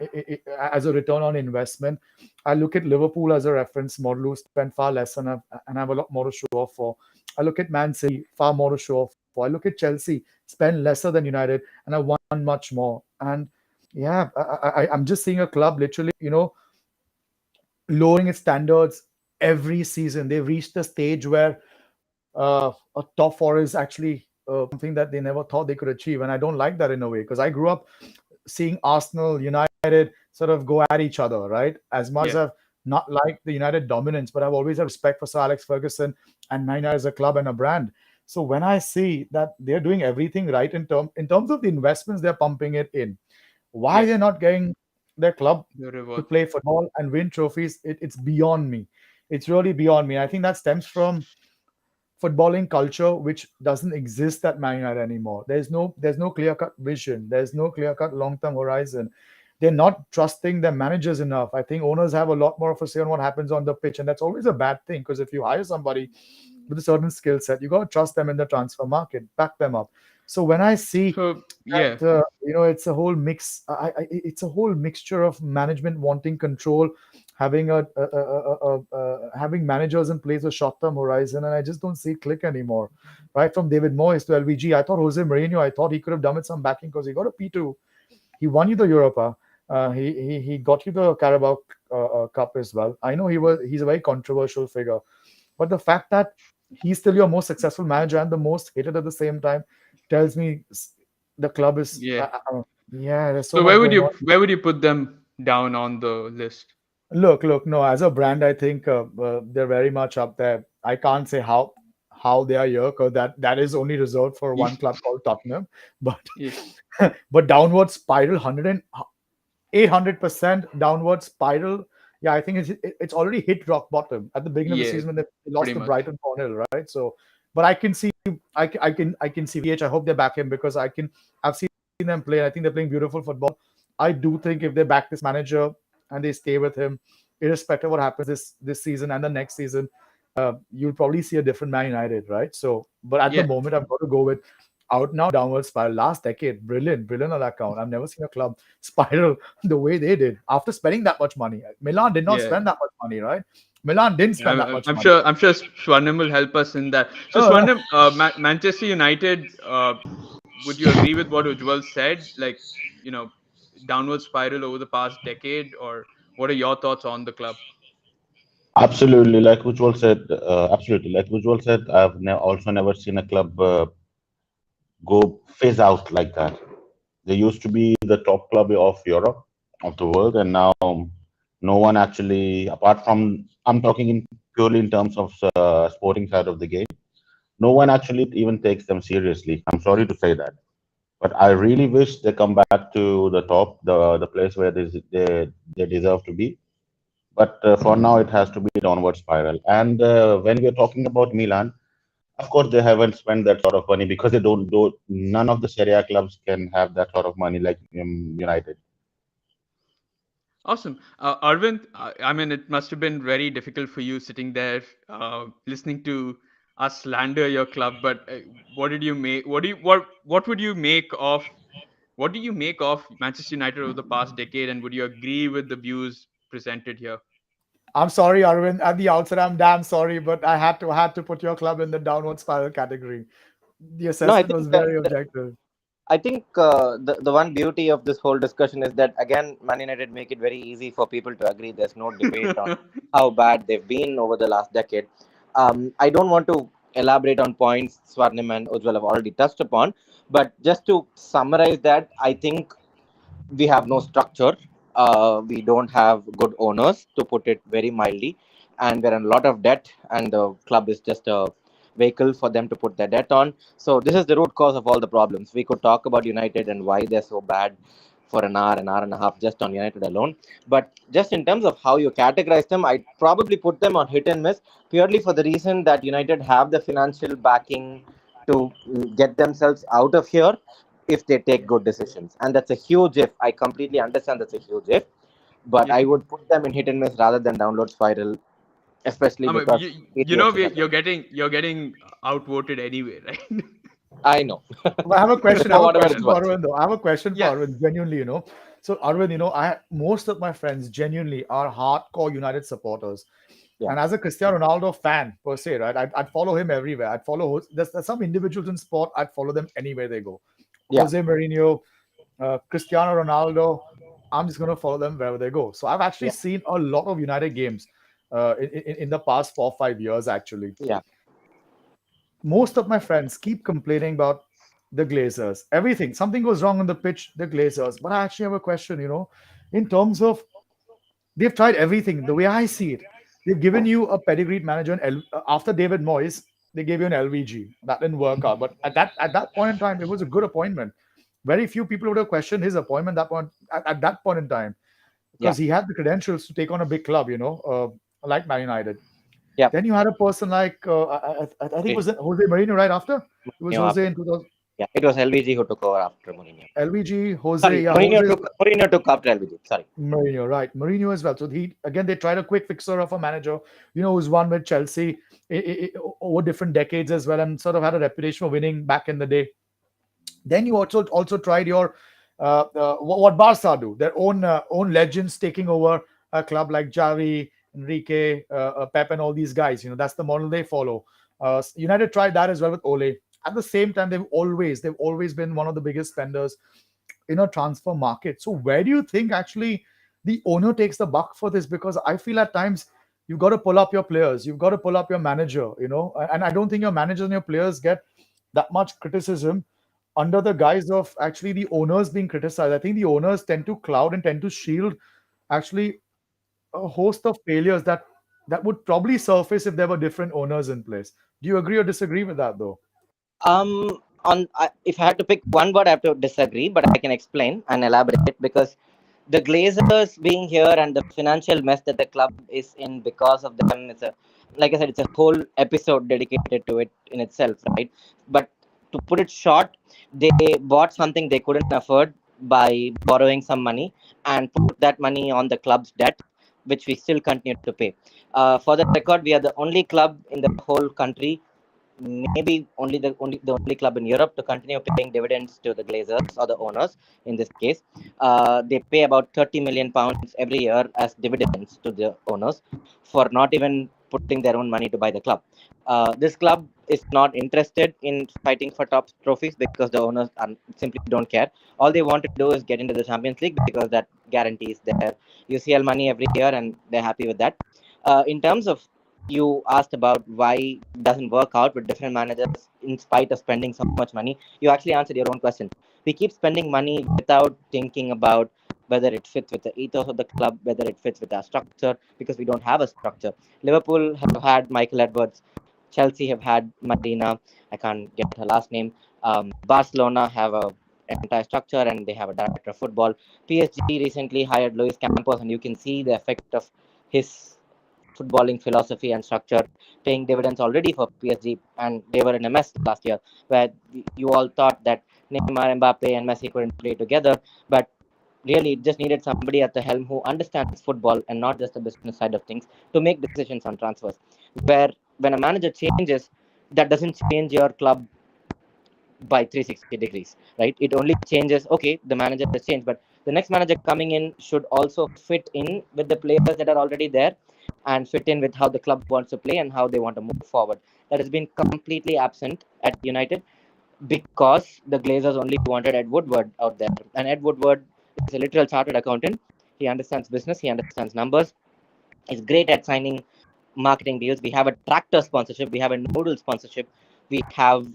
as a return on investment, I look at Liverpool as a reference model who spent far less and have a lot more to show off for. I look at Man City, far more to show off for. I look at Chelsea, spend lesser than United, and have won much more. And yeah, I'm just seeing a club literally, lowering its standards every season. They've reached a stage where a top four is actually something that they never thought they could achieve. And I don't like that in a way because I grew up seeing Arsenal, United sort of go at each other, right? As much as Yeah. I've not liked the United dominance, but I've always had respect for Sir Alex Ferguson and Man United as a club and a brand. So when I see that they're doing everything right in terms of the investments they're pumping it in, why Yeah. they're not getting their club The to reward. play football and win trophies, it's beyond me. It's really beyond me. I think that stems from footballing culture which doesn't exist at Man United anymore. There's no clear cut vision. There's no clear cut long term horizon. They're not trusting their managers enough. I think owners have a lot more of a say on what happens on the pitch, and that's always a bad thing because if you hire somebody with a certain skill set, you got to trust them in the transfer market, back them up. So when I see So yeah. that, it's a whole mix. It's a whole mixture of management wanting control, having having managers in place with short-term horizon, and I just don't see it click anymore. Right from David Moyes to LVG, I thought Jose Mourinho, I thought he could have done with some backing because he got a P2, he won you the Europa, he got you the Carabao Cup as well. I know he's a very controversial figure, but the fact that he's still your most successful manager and the most hated at the same time tells me the club is Yeah. yeah, there's so So much where would going you on. where would you put them down on the list? Look, no, as a brand, I think they're very much up there. I can't say how they are here because that is only reserved for Yeah. one club called Tottenham. But Yeah. but downward spiral, 800% downward spiral. Yeah, I think it's already hit rock bottom at the beginning of the Yeah. season when they Pretty lost to much. Brighton 4-0, right? So, but I can see, I can see VH. I hope they back him because I've seen them play. I think they're playing beautiful football. I do think if they back this manager and they stay with him, irrespective of what happens this season and the next season, you'll probably see a different Man United, right? So, but at the Yeah. moment, I've got to go with out now downward spiral. Last decade, brilliant on that count. I've never seen a club spiral the way they did after spending that much money. Milan did not Yeah. spend that much money, right? Milan didn't Yeah, spend that much I'm money. sure. I'm sure Swarnim will help us in that. So No, Swarnim, Manchester United. Would you agree with what Ujwal said? Like, you know, downward spiral over the past decade, or what are your thoughts on the club? Absolutely, like Ujwal said. Absolutely, like Ujwal said. I've also never seen a club go phase out like that. They used to be the top club of Europe, of the world, and now no one actually, apart from, I'm talking in purely in terms of sporting side of the game, no one actually even takes them seriously. I'm sorry to say that, but I really wish they come back to the top, the place where they deserve to be. But for now, it has to be downward spiral. And when we are talking about Milan, of course, they haven't spent that sort of money because they don't do. None of the Serie A clubs can have that sort of money like United. Awesome. Arvind, I mean, it must have been very difficult for you sitting there listening to us slander your club. But what did you make? What would you make of what do you make of Manchester United over the past decade? And would you agree with the views presented here? I'm sorry, Arvind. At the outset, I'm damn sorry, but I had to put your club in the downward spiral category. The No, I assessment think was very objective. the one beauty of this whole discussion is that again, Man United make it very easy for people to agree. There's no debate on how bad they've been over the last decade. I don't want to elaborate on points Swarnim and Ujwal have already touched upon, but just to summarize that, I think we have no structure. We don't have good owners, to put it very mildly, and we're in a lot of debt, and the club is just a vehicle for them to put their debt on. So this is the root cause of all the problems. We could talk about United and why they're so bad for an hour and a half just on United alone. But just in terms of how you categorize them, I'd probably put them on hit and miss purely for the reason that United have the financial backing to get themselves out of here if they take good decisions. And that's a huge if. I completely understand that's a huge if. But I would put them in hit and miss rather than download spiral, especially I mean, because you're getting outvoted anyway, right? I know. Well, I have a question. I For have a whatever it's question for worth. Arvind, though. I have a question for Yeah. Arvind, genuinely, So, Arvind, most of my friends genuinely are hardcore United supporters. Yeah. And as a Cristiano Ronaldo fan, per se, right, I'd follow him everywhere. There's some individuals in sport, I'd follow them anywhere they go. Yeah. Jose Mourinho, Cristiano Ronaldo, I'm just going to follow them wherever they go. So, I've actually seen a lot of United games in the past 4 or 5 years, actually. Yeah. Most of my friends keep complaining about the Glazers. Everything, something goes wrong on the pitch, the Glazers. But I actually have a question, in terms of they've tried everything. The way I see it, they've given you a pedigreed manager. After David Moyes, they gave you an LVG. That didn't work out. But at that point in time, it was a good appointment. Very few people would have questioned his appointment at that point in time because he had the credentials to take on a big club, like Man United. Yeah. Then you had a person like I think it was Jose Mourinho right after. It was Jose in 2000. Yeah, it was LVG who took over after Mourinho. LVG, Jose. Sorry, Mourinho took after LVG. Sorry. Mourinho, right. Mourinho as well. So they tried a quick fixer of a manager, who's won with Chelsea over different decades as well and sort of had a reputation for winning back in the day. Then you also tried your what Barca do, their own legends taking over a club like Xavi, Enrique, Pep, and all these guys. That's the model they follow. United tried that as well with Ole. At the same time, they've always been one of the biggest spenders in a transfer market. So where do you think actually the owner takes the buck for this? Because I feel at times you've got to pull up your players, you've got to pull up your manager, and I don't think your managers and your players get that much criticism under the guise of actually the owners being criticized. I think the owners tend to cloud and tend to shield actually a host of failures that would probably surface if there were different owners in place. Do you agree or disagree with that though? If I had to pick one word, I have to disagree, but I can explain and elaborate because the Glazers being here and the financial mess that the club is in because of them, like I said, it's a whole episode dedicated to it in itself, right? But to put it short, they bought something they couldn't afford by borrowing some money and put that money on the club's debt, which we still continue to pay. For the record, we are the only club in the whole country, maybe the only club in Europe to continue paying dividends to the Glazers or the owners. In this case, they pay about £30 million every year as dividends to the owners for not even putting their own money to buy the club. This club is not interested in fighting for top trophies because the owners simply don't care. All they want to do is get into the Champions League because that guarantees their UCL money every year, and they're happy with that. In terms of you asked about why it doesn't work out with different managers in spite of spending so much money. You actually answered your own question. We keep spending money without thinking about whether it fits with the ethos of the club, whether it fits with our structure, because we don't have a structure. Liverpool have had Michael Edwards. Chelsea have had Marina. I can't get her last name. Barcelona have an entire structure and they have a director of football. PSG recently hired Luis Campos, and you can see the effect of his footballing philosophy and structure paying dividends already for PSG, and they were in a mess last year where you all thought that Neymar, Mbappe and Messi couldn't play together, but really it just needed somebody at the helm who understands football and not just the business side of things to make decisions on transfers, where when a manager changes, that doesn't change your club by 360 degrees, right? It only changes, okay, the manager has changed, but the next manager coming in should also fit in with the players that are already there and fit in with how the club wants to play and how they want to move forward. That has been completely absent at United because the Glazers only wanted Ed Woodward out there. And Ed Woodward is a literal chartered accountant. He understands business, he understands numbers. He's great at signing marketing deals. We have a tractor sponsorship, we have a noodle sponsorship, we have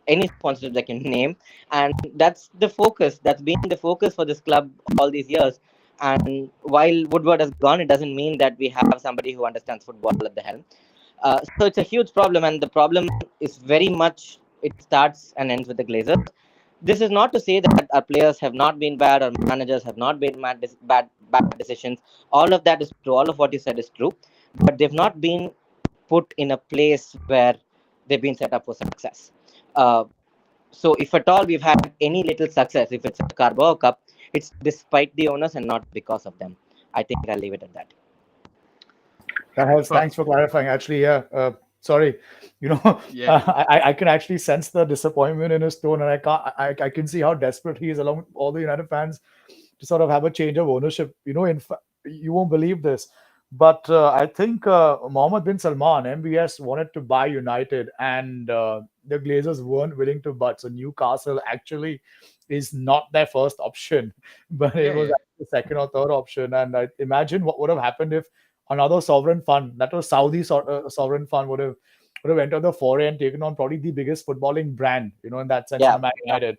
any sponsorship that can name, and that's the focus. That's been the focus for this club all these years. And while Woodward has gone, it doesn't mean that we have somebody who understands football at the helm. So it's a huge problem, and the problem is very much it starts and ends with the Glazers. This is not to say that our players have not been bad or managers have not been bad decisions. All of that is true. All of what you said is true, but they've not been put in a place where they've been set up for success. Uh, so if at all we've had any little success, if it's a Carabao Cup, it's despite the owners and not because of them. I think I'll leave it at that. That helps. Well, Thanks for clarifying. Actually, yeah. Sorry, yeah, I can actually sense the disappointment in his tone, and I can see how desperate he is, along with all the United fans, to sort of have a change of ownership. In fact, you won't believe this, but I think Mohammed bin Salman, MBS, wanted to buy United, and the Glazers weren't willing to budge. So Newcastle actually is not their first option, but it yeah, was yeah. actually the second or third option. And I imagine what would have happened if another sovereign fund, that was Saudi sovereign fund, would have entered the foray and taken on probably the biggest footballing brand, in that sense, in Yeah, the Man yeah. United.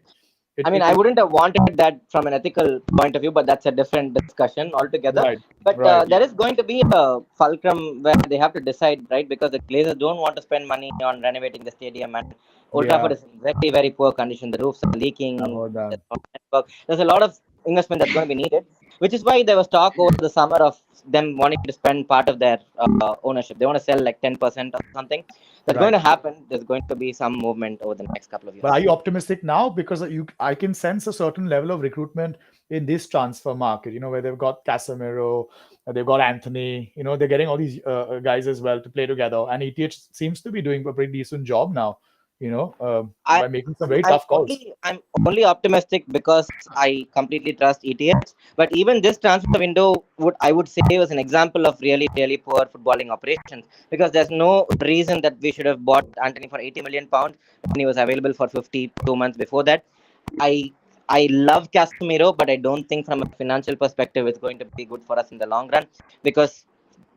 I mean, I wouldn't have wanted that from an ethical point of view, but that's a different discussion altogether. Right, But right, there is going to be a fulcrum where they have to decide, right? Because the Glazers don't want to spend money on renovating the stadium, and Old Trafford yeah, is in very, very poor condition. The roofs are I've leaking. heard that. There's no network. There's a lot of investment that's going to be needed, which is why there was talk over the summer of them wanting to spend part of their ownership. They want to sell like 10% or something. That's going Right. to happen. There's going to be some movement over the next couple of But are years. you optimistic now? Because I can sense a certain level of recruitment in this transfer market. Where they've got Casemiro, they've got Anthony. They're getting all these guys as well to play together, and ETH seems to be doing a pretty decent job now. I By making some very I'm tough calls. only optimistic because I completely trust ETH. But even this transfer window would say was an example of really really poor footballing operations, because there's no reason that we should have bought Anthony for 80 million pounds when he was available for 50 2 months before that. I I love Casemiro, but I don't think from a financial perspective it's going to be good for us in the long run, because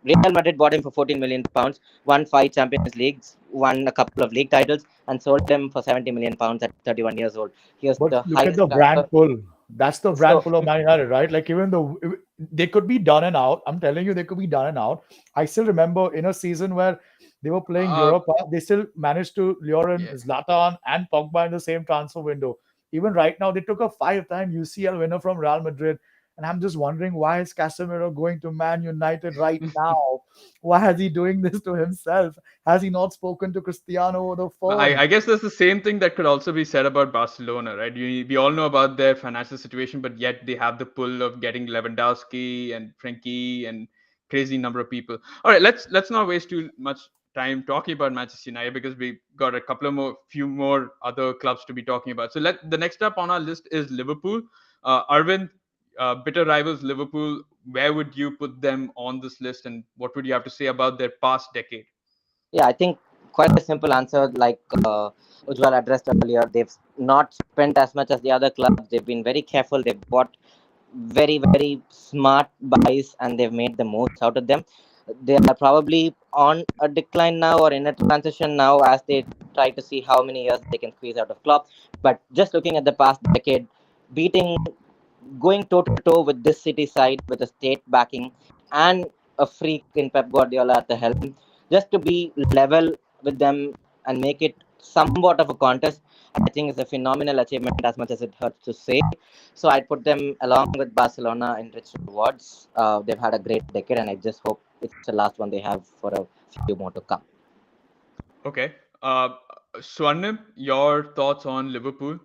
Real Madrid bought him for 14 million pounds, won 5 Champions Leagues, won a couple of league titles, and sold him for 70 million pounds at 31 years old. He was But the look at highest the transfer. brand pull. That's the brand So pull of Man United, right? Like, even though they could be done and out, I'm telling you, they could be done and out. I still remember in a season where they were playing Uh, Europa, they still managed to lure in yeah. Zlatan and Pogba in the same transfer window. Even right now, they took a 5-time UCL winner from Real Madrid. And I'm just wondering, why is Casemiro going to Man United right now? Why is he doing this to himself? Has he not spoken to Cristiano over the phone? I guess that's the same thing that could also be said about Barcelona, right? We all know about their financial situation, but yet they have the pull of getting Lewandowski and Frankie and crazy number of people. All right, let's not waste too much time talking about Manchester United, because we got a few more other clubs to be talking about. So the next up on our list is Liverpool. Arvind, bitter rivals Liverpool. Where would you put them on this list, and what would you have to say about their past decade? yeah, I think quite a simple answer, like Ujwal addressed earlier. They've not spent as much as the other clubs. They've been very careful. They've bought very very smart buys, and they've made the most out of them. They are probably on a decline now, or in a transition now, as they try to see how many years they can squeeze out of Klopp. But just looking at the past decade, beating going toe to toe with this City side with a state backing and a freak in Pep Guardiola at the helm, just to be level with them and make it somewhat of a contest, I think is a phenomenal achievement, as much as it hurts to say. So I'd put them along with Barcelona in rich rewards. They've had a great decade, and I just hope it's the last one they have for a few more to come. Okay. Swarnim, your thoughts on Liverpool?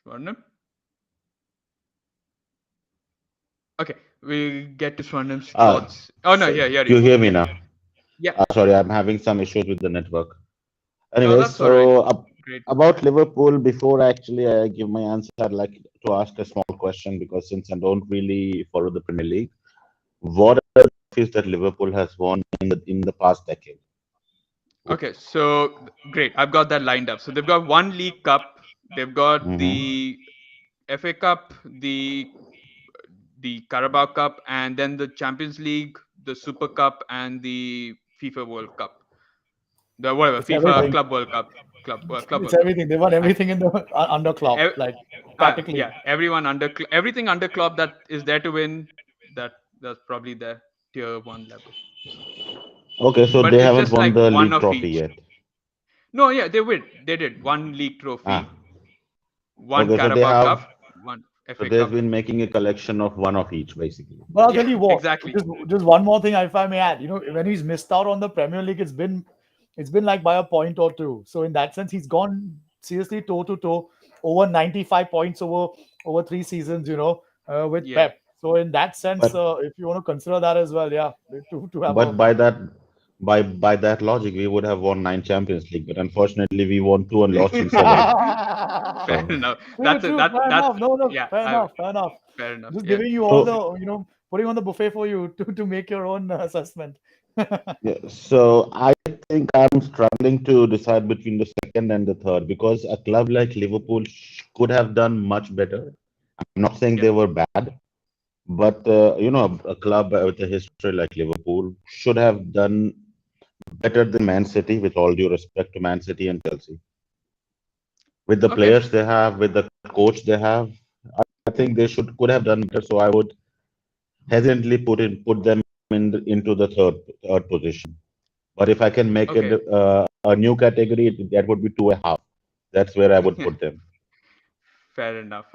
Swarnim? Okay, we'll get to Swarnim's Uh, thoughts. Oh no, so yeah, yeah, you hear me now? yeah. Sorry, I'm having some issues with the network. Oh, Anyways, that's all right. so Great. about Liverpool, before actually I give my answer, I'd like to ask a small question, because since I don't really follow the Premier League, what are the trophies that Liverpool has won in the past decade? Okay, so great. I've got that lined up. So they've got one League Cup, they've got Mm-hmm. the FA Cup, the Carabao Cup, and then the Champions League, the Super Cup, and the FIFA World Cup. The whatever It's FIFA everything. Club World Cup, Club It's World Cup. everything. They won And everything in the under Klopp, ev- like practically. yeah, everyone everything under Klopp that is there to win. That's probably the tier one level. Okay, so but they it's haven't just won like the one league of trophy each. yet. No, yeah, they did one league Ah, trophy, one okay, so they Carabao have. Cup, one So FA they've Cup. been making a collection of one of each, basically. But I'll Yeah, tell you what, exactly. just one more thing if I may add. When he's missed out on the Premier League, it's been like by a point or two. So in that sense, he's gone seriously toe to toe over 95 points over 3 seasons. With Yeah. Pep. So in that sense, But if you want to consider that as well, yeah, to have a but by that logic, we would have won 9 Champions League. But unfortunately, we won two and lost in seven. Fair So enough. true, true, fair That's enough. No, no, yeah. fair enough, fair enough. Fair enough. Just Yeah. giving you all so the, putting on the buffet for you to make your own assessment. yeah, so I think I'm struggling to decide between the second and the third because a club like Liverpool could have done much better. I'm not saying Yep. they were bad, but a club with a history like Liverpool should have done better than Man City. With all due respect to Man City and Chelsea, with the Okay. players they have, with the coach they have, I think they should could have done better. So I would hesitantly put them into the third position. But if I can make it Okay. a new category, that would be two and a half. That's where I would put them. Fair enough.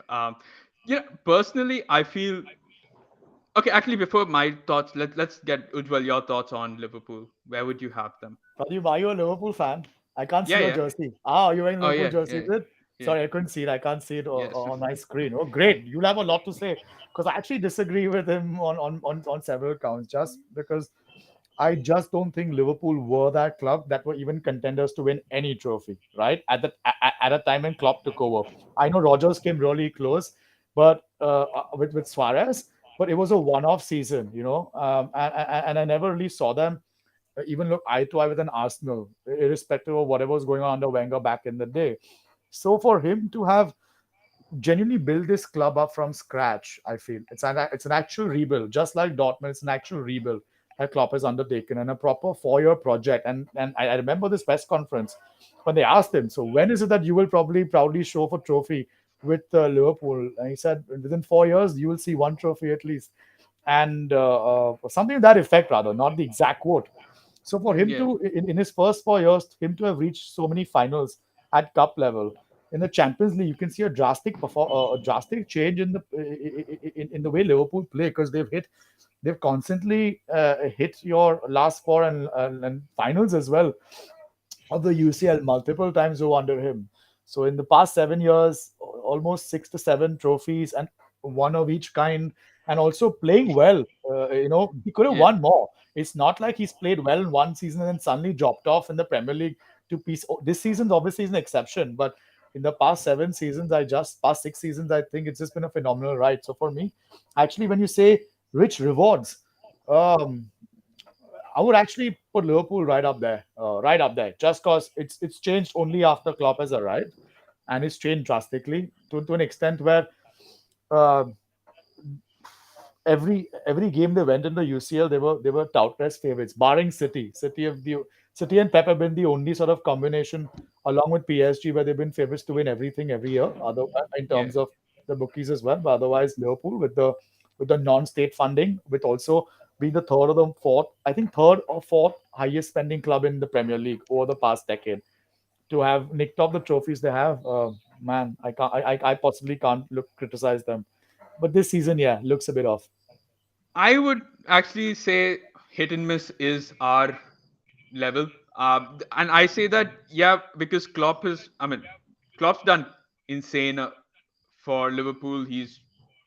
Personally, I feel okay. Actually, before my thoughts, let's get Ujwal your thoughts on Liverpool. Where would you have them? Pradeep, are you a Liverpool fan? I can't see Yeah, your yeah. jersey. Ah, you're wearing Oh, Liverpool yeah, jersey, yeah, is it? yeah. Sorry, I couldn't see it. I can't see it Yes. on my screen. Oh, great. You'll have a lot to say because I actually disagree with him on several counts just because I just don't think Liverpool were that club that were even contenders to win any trophy, right? At a time when Klopp took over. I know Rodgers came really close, but with Suarez, but it was a one-off season, and I never really saw them even look eye to eye with an Arsenal, irrespective of whatever was going on under Wenger back in the day. So for him to have genuinely build this club up from scratch, I feel it's an actual rebuild, just like Dortmund. It's an actual rebuild that Klopp has undertaken and a proper 4-year project. And I remember this press conference when they asked him, "So when is it that you will probably proudly show for trophy with Liverpool?" And he said, "Within 4 years, you will see one trophy at least." And something to that effect, rather, not the exact quote. So for him Yeah. to, in his first 4 years, him to have reached so many finals at cup level, in the Champions League, you can see a drastic change in the way Liverpool play because they've constantly hit your last four and finals as well of the UCL multiple times over under him. So in the past 7 years, almost 6 to 7 trophies and one of each kind, and also playing well. He could have Yeah. won more. It's not like he's played well in one season and then suddenly dropped off in the Premier League to piece. This season's obviously is an exception, but in the past 6 seasons, I think it's just been a phenomenal ride. So for me, actually, when you say rich rewards, um, I would actually put Liverpool right up there, just because it's changed only after Klopp has arrived, and it's changed drastically to an extent where uh, every game they went in the UCL, they were touted as favorites, barring City. City and Pep have been the only sort of combination, along with PSG, where they've been favorites to win everything every year. Other in Yeah. terms of the bookies as well, but otherwise Liverpool with the non-state funding, with also being the third or the fourth, I think third or fourth highest spending club in the Premier League over the past decade, to have nicked off the trophies they have. Man, I possibly can't look criticize them. But this season, yeah, looks a bit off. I would actually say hit and miss is our level. And I say that, yeah, because Klopp's done insane for Liverpool.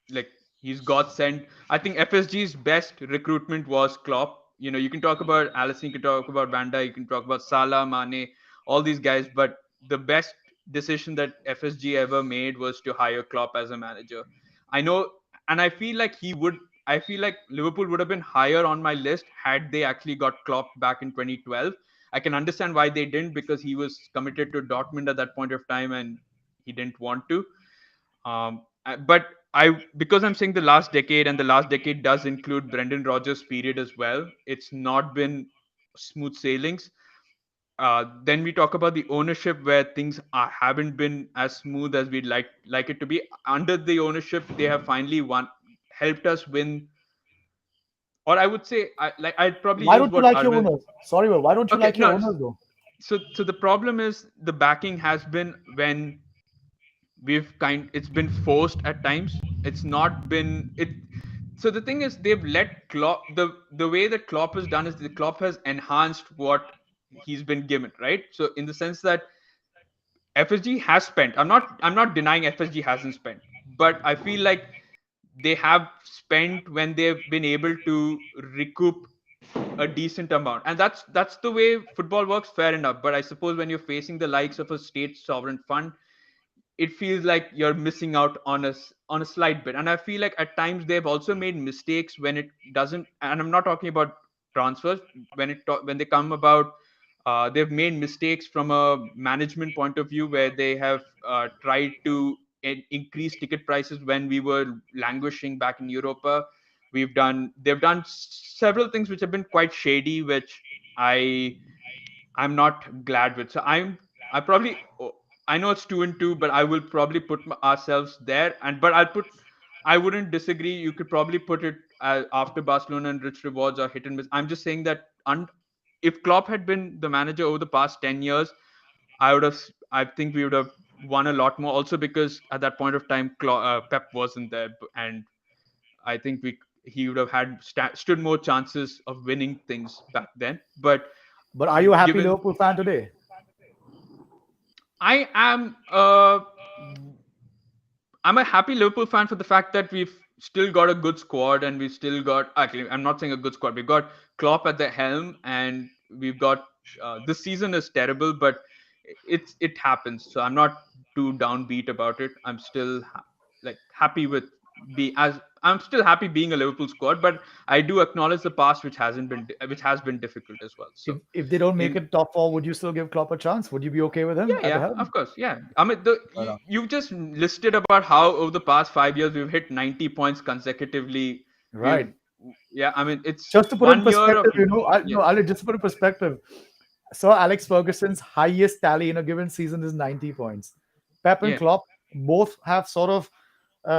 Like, he's God sent. I think FSG's best recruitment was Klopp. You can talk about Alisson, you can talk about Van Dijk, you can talk about Salah, Mane, all these guys, but the best decision that FSG ever made was to hire Klopp as a manager. I know, and I feel like he would. I feel like Liverpool would have been higher on my list had they actually got Klopp back in 2012. I can understand why they didn't, because he was committed to Dortmund at that point of time and he didn't want to. But because I'm saying the last decade, and the last decade does include Brendan Rodgers' period as well, it's not been smooth sailings. Then we talk about the ownership, where things haven't been as smooth as we'd like it to be. Under the ownership, they have finally helped us win or I would say, I'd probably Why use don't you what like your Arvind. owners? Sorry, well, why don't you Okay, like your no. owners though? So the problem is the backing has been when it's been forced at times. It's not been it. So the thing is, they've let Klopp, the way that Klopp has done is the Klopp has enhanced what he's been given, right? So in the sense that FSG has spent. I'm not denying FSG hasn't spent, but I feel like they have spent when they've been able to recoup a decent amount, and that's the way football works. Fair enough, but I suppose when you're facing the likes of a state sovereign fund, it feels like you're missing out on a slight bit. And I feel like at times they've also made mistakes when it doesn't. And I'm not talking about transfers. When they come about, they've made mistakes from a management point of view where they have tried to increase ticket prices when we were languishing back in Europa. They've done several things which have been quite shady, which I'm not glad with. So I probably, I know it's 2-2, but I will probably put ourselves there. But I wouldn't disagree. You could probably put it after Barcelona and rich rewards or hit and miss. I'm just saying that if Klopp had been the manager over the past 10 years, I think we would have won a lot more. Also because at that point of time, Pep wasn't there, and I think he would have stood more chances of winning things back then. But But are you a happy given Liverpool fan today? I am I'm a happy Liverpool fan for the fact that we've still got a good squad, and we've still got, actually, I'm not saying a good squad. We've got Klopp at the helm, and we've got this season is terrible, but it happens. So I'm not too downbeat about it. I'm still happy with I'm still happy being a Liverpool squad, but I do acknowledge the past, which has been difficult as well. So If they don't make in it top four, would you still give Klopp a chance? Would you be okay with him Yeah, at the yeah, helm? of course. Yeah. I mean, Fair enough. you just listed about how over the past 5 years we've hit 90 points consecutively. We've, Right. yeah, I mean, it's Just to put in 1 year of, perspective, yeah, I'll just put in perspective. Sir Alex Ferguson's highest tally in a given season is 90 points. Pep and yeah, Klopp both have sort of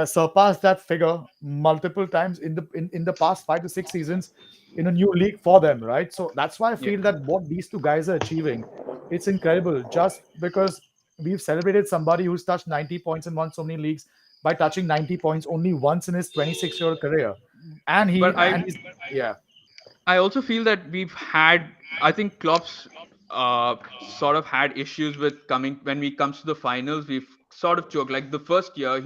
surpassed that figure multiple times in the past 5 to 6 seasons in a new league for them, right? So that's why I yeah. feel that what these two guys are achieving, it's incredible. Just because we've celebrated somebody who's touched 90 points and won so many leagues by touching 90 points only once in his 26-year career, and But he's yeah. I also feel that I think Klopp's sort of had issues with coming when we comes to the finals. We've sort of choked. Like the first year,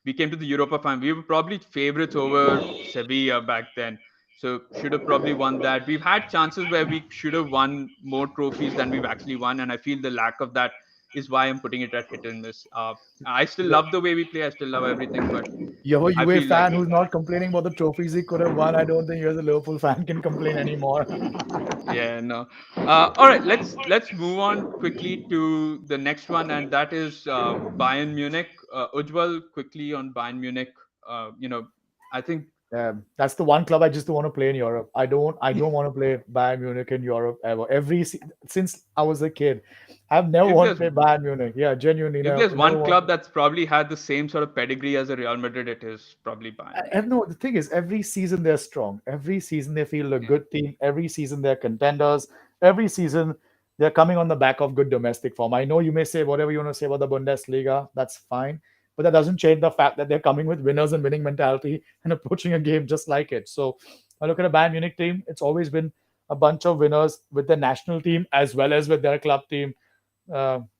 we came to the Europa final. We were probably favorites over Sevilla back then. So should have probably won that. We've had chances where we should have won more trophies than we've actually won, and I feel the lack of that is why I'm putting it at hit and miss. I still love the way we play. I still love everything, but You're a I UA feel like, fan who's not complaining about the trophies he could have won. I don't think you as a Liverpool fan can complain anymore. yeah, no. All right, let's move on quickly to the next one, and that is Bayern Munich. Ujwal, quickly on Bayern Munich. I think That's the one club I just don't want to play in Europe. I don't want to play Bayern Munich in Europe ever. Since I was a kid, I've never if wanted to there's play Bayern Munich. Yeah, genuinely, if there's never one want. club that's probably had the same sort of pedigree as a Real Madrid, it is probably Bayern Munich. And no, the thing is, every season they're strong. Every season they feel a Yeah, good team. Every season they're contenders. Every season they're coming on the back of good domestic form. I know you may say whatever you want to say about the Bundesliga. That's fine, but that doesn't change the fact that they're coming with winners and winning mentality and approaching a game just like it. So I look at a Bayern Munich team. It's always been a bunch of winners with their national team as well as with their club team.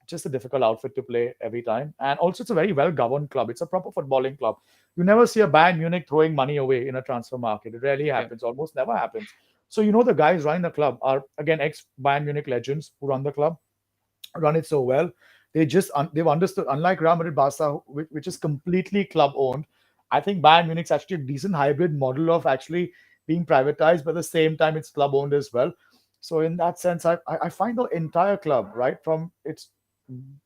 Just a difficult outfit to play every time. And also, it's a very well governed club. It's a proper footballing club. You never see a Bayern Munich throwing money away in a transfer market. It rarely yeah, happens, almost never happens. So, the guys running the club are, again, ex Bayern Munich legends who run the club, run it so well. They've understood, unlike Real Madrid Barca, which is completely club owned. I think Bayern Munich's actually a decent hybrid model of actually being privatized, but at the same time, it's club owned as well. So in that sense, I find the entire club, right, from its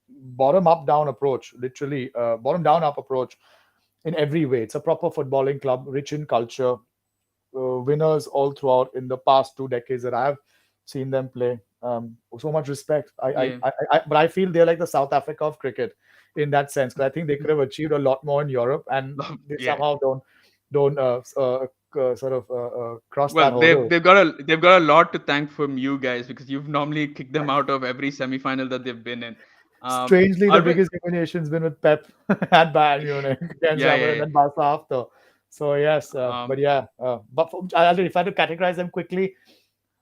bottom up down approach, literally bottom down up approach in every way. It's a proper footballing club, rich in culture, winners all throughout in the past 2 decades that I've seen them play. So much respect. yeah. But I feel they're like the South Africa of cricket in that sense, because I think they could have achieved a lot more in Europe, and they Yeah. somehow don't cross that Well, hurdle. they've got a lot to thank from you guys because you've normally kicked them out of every semi-final that they've been in. Strangely, the Arvind, biggest humiliation's been with Pep at Bayern Munich against yeah, Real yeah, Madrid and yeah. then Barca after. So yes, but Um, yeah, if I had to categorize them quickly,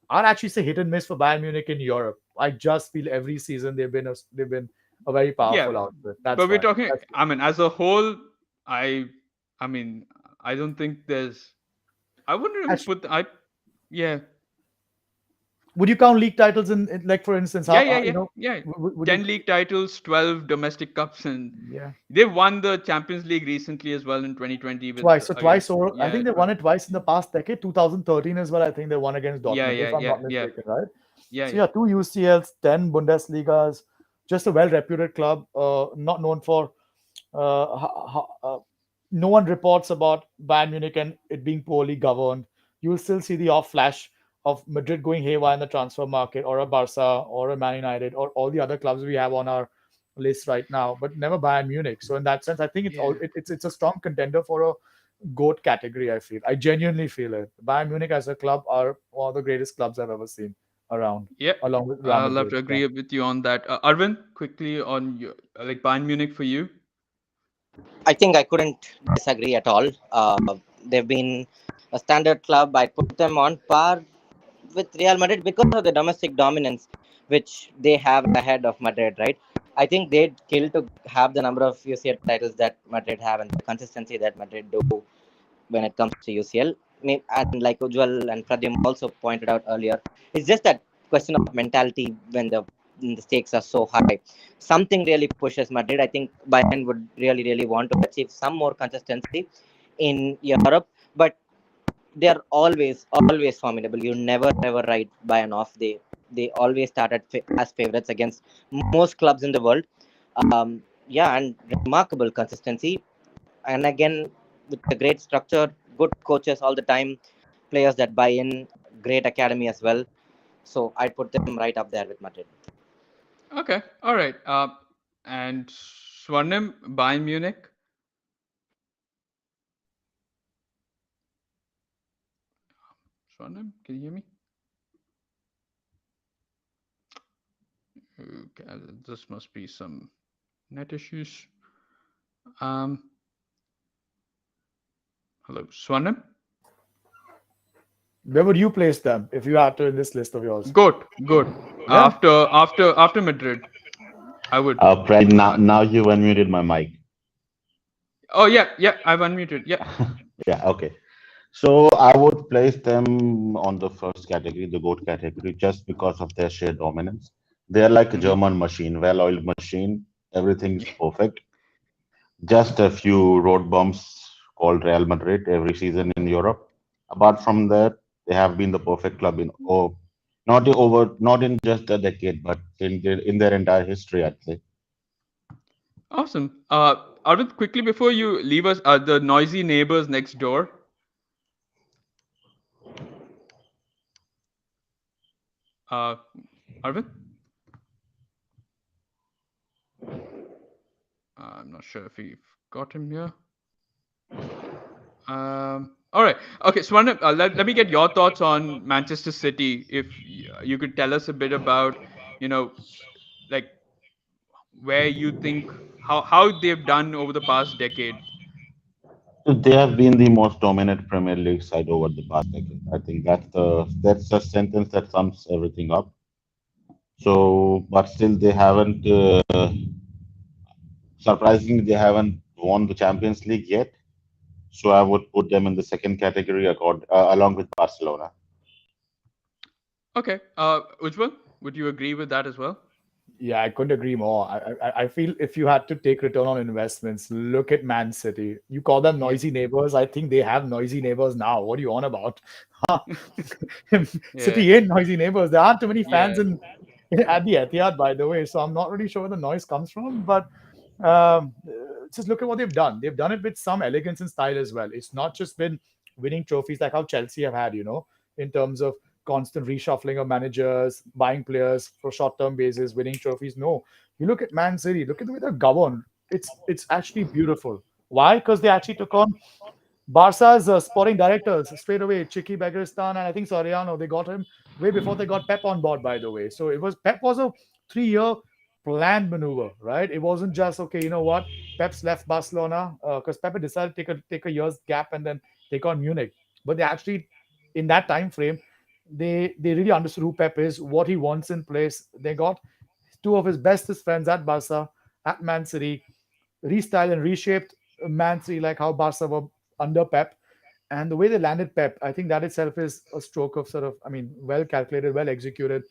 I'd actually say hit and miss for Bayern Munich in Europe. I just feel every season they've been a very yeah, powerful outfit. That's but we're why. talking. I mean, as a whole, I, I mean, I don't think there's. I wouldn't even Actually, put. Yeah, would you count league titles in like for instance, yeah, yeah, you yeah, know, yeah. would you? 10 league titles, 12 domestic cups, and Yeah. they won the Champions League recently as well in 2020 with Twice. So twice against. over. I Yeah, think they won it twice in the past decade. 2013 as well. I think they won against yeah, Dortmund, yeah, if I'm yeah, not yeah, mistaken, right? yeah, So yeah. yeah, two UCLs, 10 Bundesligas, just a well-reputed club. Not known for. No one reports about Bayern Munich and it being poorly governed. You will still see the off flash of Madrid going haywire in the transfer market, or a Barca, or a Man United, or all the other clubs we have on our list right now, but never Bayern Munich. So in that sense, I think Yeah. it's a strong contender for a GOAT category. I feel. I genuinely feel it. Bayern Munich as a club are one of the greatest clubs I've ever seen around, Yeah, along with Real I'd love Madrid. to Yeah. agree with you on that. Arvind, quickly on your like Bayern Munich for you. I think I couldn't disagree at all. They've been a standard club. I put them on par with Real Madrid because of the domestic dominance which they have ahead of Madrid, right? I think they'd kill to have the number of UCL titles that Madrid have and the consistency that Madrid do when it comes to UCL. And like Ujwal and Pradyum also pointed out earlier, it's just that question of mentality when the stakes are so high. Something really pushes Madrid. I think Bayern would really want to achieve some more consistency in Europe, but they are always formidable. You never ever write Bayern off. They always start as favorites against most clubs in the world. Yeah, and remarkable consistency. And again, with a great structure, good coaches all the time, players that buy in, great academy as well. So I put them right up there with Madrid. Okay, all right. And Swarnim, Bayern Munich. Swarnim, can you hear me? Okay, this must be some net issues. Um, hello, Swarnim. Where would you place them if you had to in this list of yours? Good. Yeah. After Madrid, I would. Now you unmuted my mic. Oh yeah, I've unmuted. Yeah. Yeah, okay. So I would place them on the first category, the GOAT category, just because of their sheer dominance. They're like a Mm-hmm. German machine, well-oiled machine. Everything's perfect. Just a few road bumps called Real Madrid every season in Europe. Apart from that, they have been the perfect club not in just a decade, but in their entire history, I'd say. Awesome. Arvind, quickly before you leave us, the noisy neighbors next door. Arvind? I'm not sure if we've got him here. All right. Okay, Swarnim, let me get your thoughts on Manchester City. If you could tell us a bit about, you know, like where you think how they've done over the past decade. So they have been the most dominant Premier League side over the past decade. I think that's a sentence that sums everything up. So, but still, they haven't. Surprisingly, they haven't won the Champions League yet. So I would put them in the second category, along with Barcelona. Okay. Ujwal, would you agree with that as well? Yeah, I couldn't agree more. I feel if you had to take return on investments, look at Man City. You call them Yeah. noisy neighbors. I think they have noisy neighbors now. What are you on about? Yeah. City ain't noisy neighbors. There aren't too many fans Yeah. in at the Etihad, by the way. So I'm not really sure where the noise comes from. But just look at what they've done. They've done it with some elegance and style as well. It's not just been winning trophies like how Chelsea have had, in terms of constant reshuffling of managers, buying players for short-term basis, winning trophies. No, you look at Man City, look at the way they're governed. It's actually beautiful. Why? Because they actually took on Barca's sporting directors straight away, Chicky Begiristan and I think Soriano, they got him way before they got Pep on board, by the way. So it was Pep was a 3 year planned maneuver, right? It wasn't just okay, you know what? Pep's left Barcelona because Pep had decided to take a year's gap and then take on Munich. But they actually, in that time frame, they really understood who Pep is, what he wants in place. They got two of his bestest friends at Barca, at Man City, restyled and reshaped Man City like how Barca were under Pep. And the way they landed Pep, I think that itself is a stroke of sort of, I mean, well calculated, well executed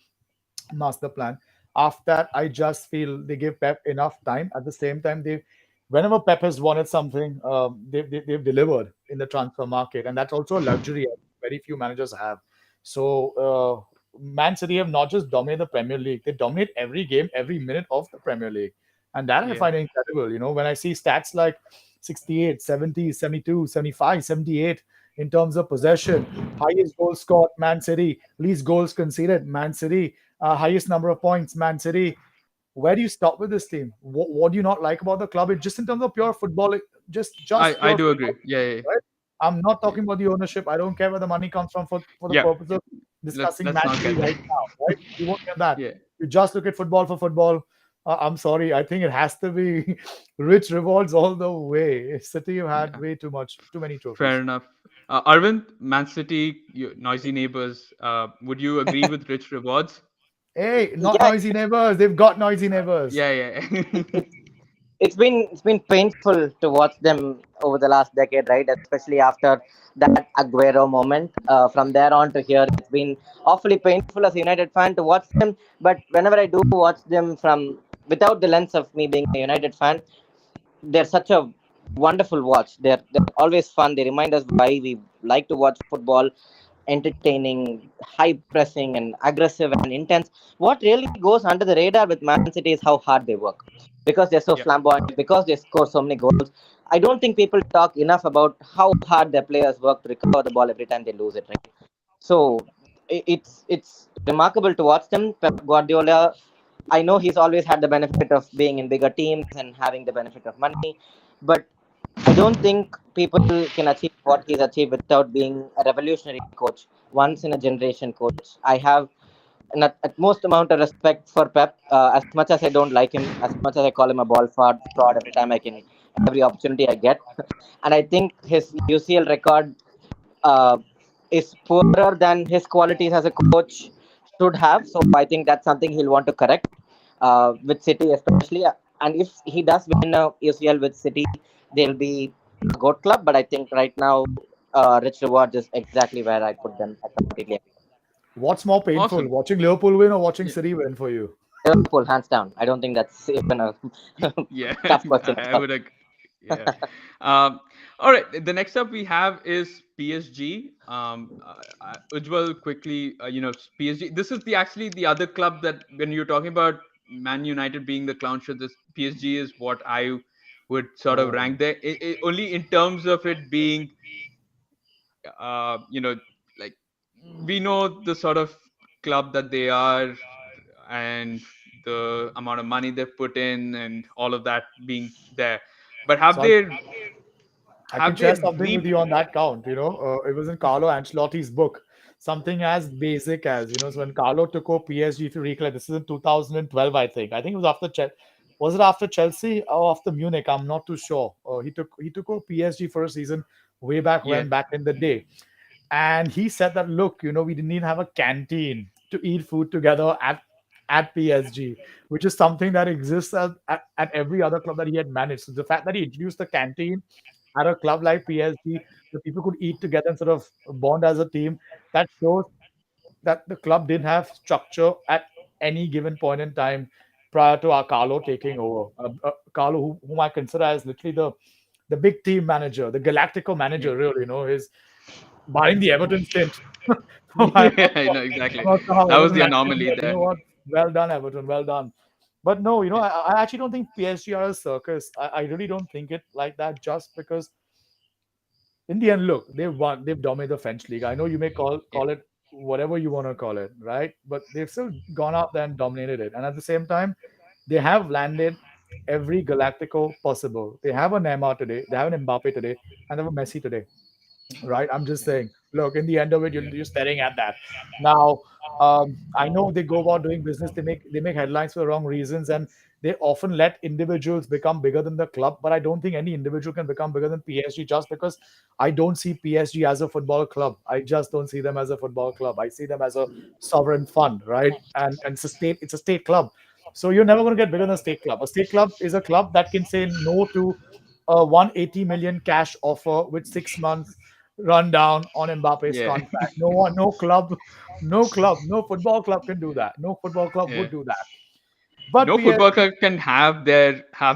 master plan. After that, I just feel they give Pep enough time. At the same time, whenever Pep has wanted something, they've delivered in the transfer market, and that's also a luxury very few managers have. So Man City have not just dominated the Premier League; they dominate every game, every minute of the Premier League, and that I Yeah. find incredible. You know, when I see stats like 68, 70, 72, 75, 78 in terms of possession, highest goals scored, Man City, least goals conceded, Man City, highest number of points, Man City. Where do you stop with this team? What do you not like about the club? It just in terms of pure football, just I pure do football, agree. Yeah, yeah, right? I'm not yeah. talking about the ownership. I don't care where the money comes from for the Yeah. purpose of discussing Let's Man not City get there. right now, right? You won't get that. Yeah. You just look at football for football. I'm sorry. I think it has to be rich rewards all the way. City have had Yeah. way too many Fair trophies. enough. Arvind, Man City, noisy neighbors. Would you agree with Rich Rewards? Hey, not Yeah, noisy neighbors. They've got noisy neighbors. Yeah, yeah. it's been painful to watch them over the last decade, right? Especially after that Aguero moment. From there on to here, it's been awfully painful as a United fan to watch them. But whenever I do watch them from without the lens of me being a United fan, they're such a wonderful watch. They're always fun. They remind us why we like to watch football, entertaining, high pressing, and aggressive and intense. What really goes under the radar with Man City is how hard they work because they're so Yeah. flamboyant, because they score so many goals. I don't think people talk enough about how hard their players work to recover the ball every time they lose it, right? So it's remarkable to watch them. Pep Guardiola, I know he's always had the benefit of being in bigger teams and having the benefit of money, but I don't think people can achieve what he's achieved without being a revolutionary coach, once in a generation coach. I have an utmost amount of respect for Pep. As much as I don't like him, as much as I call him a fraud every time I can, every opportunity I get, and I think his UCL record uh, is poorer than his qualities as a coach should have. So I think that's something he'll want to correct with City, especially. And if he does win a UCL with City, they'll be a goat club. But I think right now, Rich Reward is exactly where I put them. I completely agree. What's more painful, Awesome. watching Liverpool win or watching Yeah. City win for you? Liverpool, hands down. I don't think that's even a Yeah. tough question at I all. would agree. Yeah. All right. The next up we have is PSG. Ujwal, quickly, PSG. This is the actually the other club that when you're talking about Man United being the clown show, this PSG is what I would sort of Oh, rank there. Only in terms of it being, you know, like we know the sort of club that they are and the amount of money they've put in and all of that being there. But so I can have they share something with reaped? you on that count. It was in Carlo Ancelotti's book, something as basic as so when Carlo took over PSG, if you recollect, this is in 2012, I think. I think it was after was it after Chelsea or after Munich? I'm not too sure. He took over PSG for a season way back Yeah, when, back in the day. And he said that look, we didn't even have a canteen to eat food together at PSG, which is something that exists at every other club that he had managed. So the fact that he introduced the canteen at a club like PSG, the people could eat together and sort of bond as a team, that shows that the club didn't have structure at any given point in time prior to our Carlo taking over. Carlo, whom I consider as literally the big team manager, the Galactico yeah. manager, really, is barring the Everton stint. Yeah, I know exactly. I'm not sure how That was Everton the actually, anomaly but you know there. what? Well done, Everton. Well done. But no, Yeah, I actually don't think PSG are a circus. I really don't think it like that just because in the end, look, they've won, they've dominated the French league. I know you may call yeah, call it whatever you want to call it, right? But they've still gone out there and dominated it. And at the same time, they have landed. every Galactico possible. They have a Neymar today, they have an Mbappe today, and they have a Messi today, right? I'm just saying, look, in the end of it, you're staring at that. Now, I know they go about doing business. They make headlines for the wrong reasons, and they often let individuals become bigger than the club. But I don't think any individual can become bigger than PSG just because I don't see PSG as a football club. I just don't see them as a football club. I see them as a sovereign fund, right? And it's a state club. So you're never going to get bigger than a state club. A state club is a club that can say no to a 180 million cash offer with 6 months run down on Mbappe's Yeah. contract. No one, no football club can do that. No football club Yeah. would do that. But No football PSG, club can have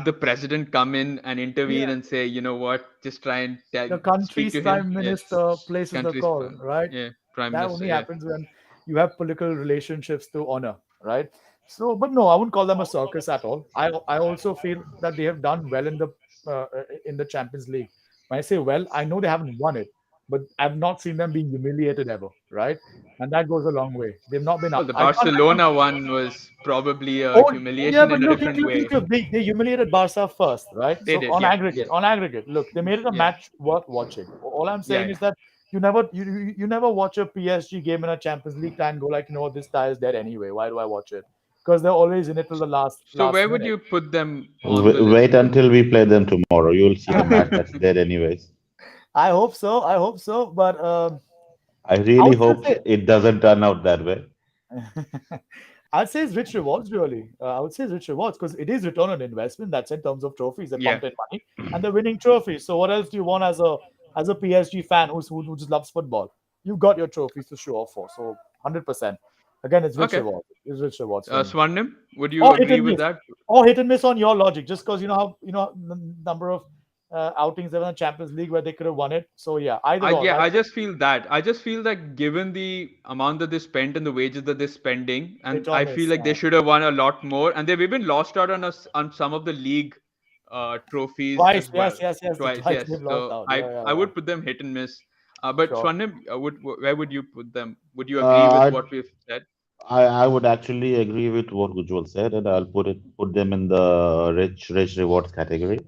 the president come in and intervene yeah, and say, you know what, just try and the speak country's to him. prime Yes, minister places the country's call, right? yeah, prime That minister. only Yeah. happens when you have political relationships to honor, right? So, but no, I wouldn't call them a circus at all. I also feel that they have done well in the Champions League. When I say well, I know they haven't won it, but I've not seen them being humiliated ever, right? And that goes a long way. They've not been Well, up. the I can't. Barcelona one was probably a Oh, yeah, humiliation but in a look, look, different look, look, way. look. They humiliated Barca first, right? They So did. on Yeah. aggregate, Yeah. on aggregate, look, they made it a Yeah. match worth watching. All I'm Yeah. saying Yeah. is that you never watch a PSG game in a Champions League tie and go like, this tie is dead anyway. Why do I watch it? Because they're always in it till the last So last where would minute. you put them on the list Wait then? until we play them tomorrow. You'll see a match that's dead anyways. I hope so. I hope so. But I I really would still hope say it doesn't turn out that way. I'd say it's rich rewards, really. I would say it's rich rewards because it is return on investment. That's in terms of trophies that Yeah. pumped in money and they're winning trophies. So what else do you want as a PSG fan who just loves football? You've got your trophies to show off for. So 100%. Again, it's rich Okay. rewards. It's rich rewards for me. Swarnim, would you Or hit agree and with miss. that? Or hit and miss on your logic, just because you know the number of outings there in the Champions League where they could have won it. So yeah, either or, right? I just feel that. I just feel that given the amount that they spent and the wages that they're spending, and Hit or I feel miss. like they should have won a lot more. And they've even lost out on us on some of the league trophies Twice, as well. yes, yes, yes. The Twice, twice yes. they've lost So out. I Yeah, yeah, I yeah. would put them hit and miss. But Sure. Swarnim, where would you put them? Would you agree with Uh, what we've said? I would actually agree with what Ujwal said, and I'll put them in the rich rewards category.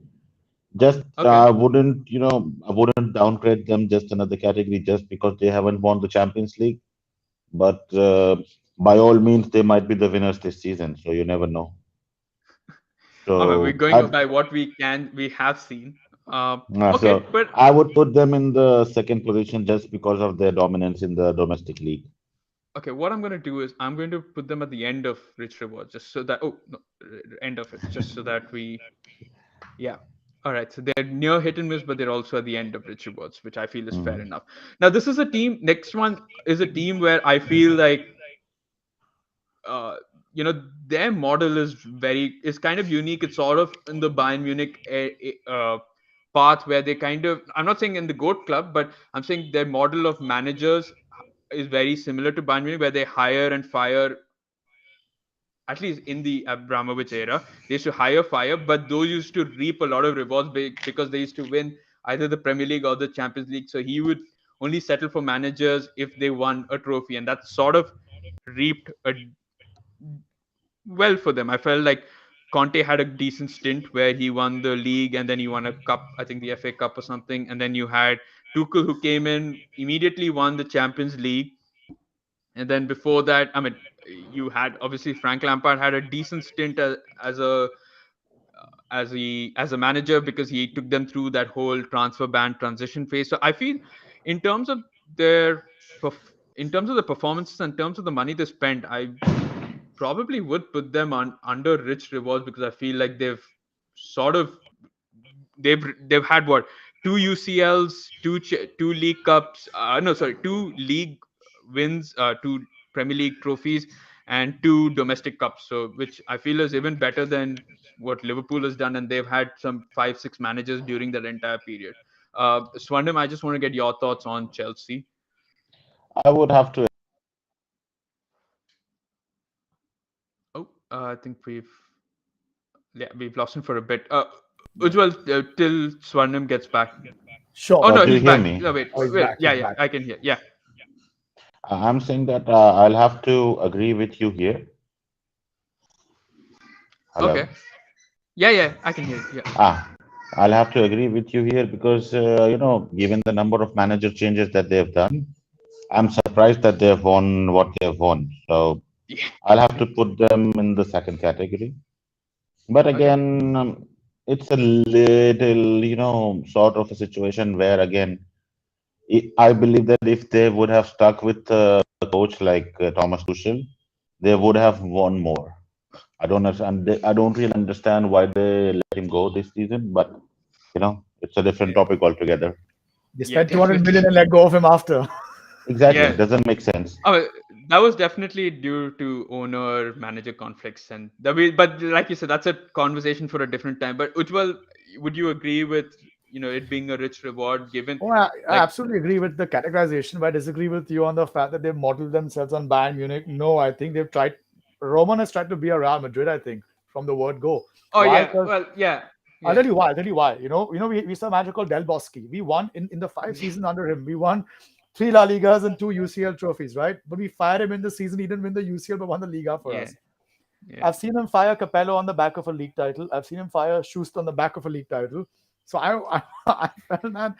Just Okay. I wouldn't downgrade them just another category just because they haven't won the Champions League. But by all means, they might be the winners this season, so you never know. I mean, we're So going I by what we have seen. Okay, so but I would put them in the second position just because of their dominance in the domestic league. okay, what I'm going to do is I'm going to put them at the end of rich rewards, just so that no, end of it, just so that we yeah. All right, so they're near hit and miss, but they're also at the end of rich rewards, which I feel is fair Mhm. enough. Now, this is a team. Next one is a team where I feel like uh, their model is kind of unique. It's sort of in the Bayern Munich path where they kind of, I'm not saying in the GOAT club, but I'm saying their model of managers is very similar to Bayern Munich, where they hire and fire. At least in the Abramovich era, they used to hire, fire, but those used to reap a lot of rewards because they used to win either the Premier League or the Champions League. So he would only settle for managers if they won a trophy, and that sort of reaped well for them. I felt like Conte had a decent stint where he won the league and then he won a cup, I think the FA Cup or something. And then you had Tuchel, who came in, immediately won the Champions League. And then before that, I mean, you had obviously Frank Lampard had a decent stint as a manager because he took them through that whole transfer ban transition phase. So I feel in terms of their in terms of the performances, in terms of the money they spent, I probably would put them on under rich rewards because I feel like sort of they've had what, two UCLs, two league cups, no sorry, two league wins, two Premier League trophies, and two domestic cups. So which I feel is even better than what Liverpool has done, and they've had some 5-6 managers during that entire period. Swarnim, I just want to get your thoughts on Chelsea. I would have to. Oh, I think we've lost him for a bit. Ujwal, till Swarnim gets back. Sure. Oh no, Do you he's hear back. me? No, wait, Oh, he's wait. back. Yeah, He's yeah, back. I can hear. Yeah. I'm saying that I'll have to agree with you here. Okay. Hello. Yeah, I can hear you. Yeah. Ah, I'll have to agree with you here because, given the number of manager changes that they've done, I'm surprised that they've won what they've won. So Yeah. I'll have to put them in the second category. But Okay. again, it's a little, sort of a situation where, again, I believe that if they would have stuck with a coach like Thomas Tuchel, they would have won more. I don't understand. I don't really understand why they let him go this season, but it's a different Yeah. topic altogether. They Yeah, spent 200 million definitely. and let go of him after. Exactly, Yeah. doesn't make sense. Oh, that was definitely due to owner manager conflicts and the way, but like you said, that's a conversation for a different time. But Ujwal, would you agree with it being a rich reward given Oh, I like absolutely agree with the categorization, but I disagree with you on the fact that they've modeled themselves on Bayern Munich. No, I think they've tried. Roman has tried to be a Real Madrid, I think, from the word go. oh Why? yeah, Because well yeah, I'll yeah, tell you why. I'll tell you why. We saw a manager called Del Bosque. We won in the 5 seasons under him. We won three La Ligas and two UCL trophies, right? But we fired him in the season. He didn't win the UCL, but won the Liga for yeah, us. yeah. I've seen him fire Capello on the back of a league title. I've seen him fire Schuster on the back of a league title. So I felt that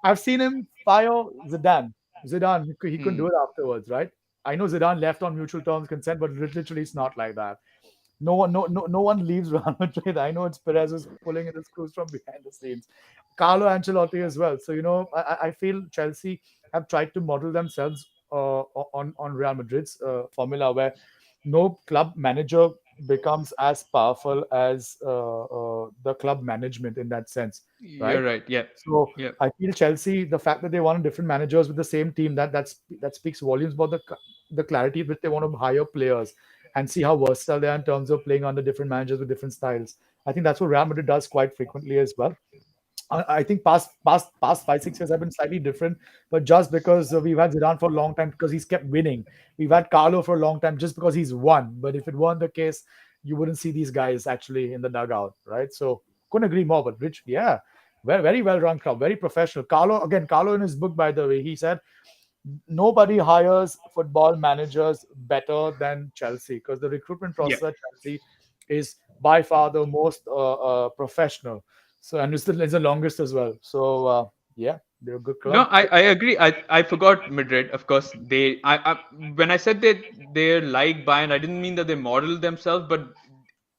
I've seen him fire Zidane. Zidane, he couldn't do Hmm. it afterwards, right? I know Zidane left on mutual terms consent, but literally it's not like that. No one leaves Real Madrid. I know it's Perez who's pulling in the screws from behind the scenes. Carlo Ancelotti as well. So I feel Chelsea have tried to model themselves on Real Madrid's formula, where no club manager becomes as powerful as the club management in that sense, You're right? right. Yeah, So yeah. I feel Chelsea, the fact that they want different managers with the same team, that speaks volumes about the clarity with they want to hire players and see how versatile they are in terms of playing under different managers with different styles. I think that's what Real Madrid does quite frequently as well. I think past 5 6 years have been slightly different, but just because we've had Zidane for a long time because he's kept winning, we've had Carlo for a long time just because he's won. But if it weren't the case, you wouldn't see these guys actually in the dugout, right? So couldn't agree more. But Rich, yeah, very well run club, very professional. Carlo in his book, by the way, he said nobody hires football managers better than Chelsea because the recruitment Yeah. process at Chelsea is by far the most professional. So and it's the longest as well. So yeah, they're a good No, club. I agree. I forgot Madrid. Of course, I when I said that they're like Bayern, I didn't mean that they model themselves, but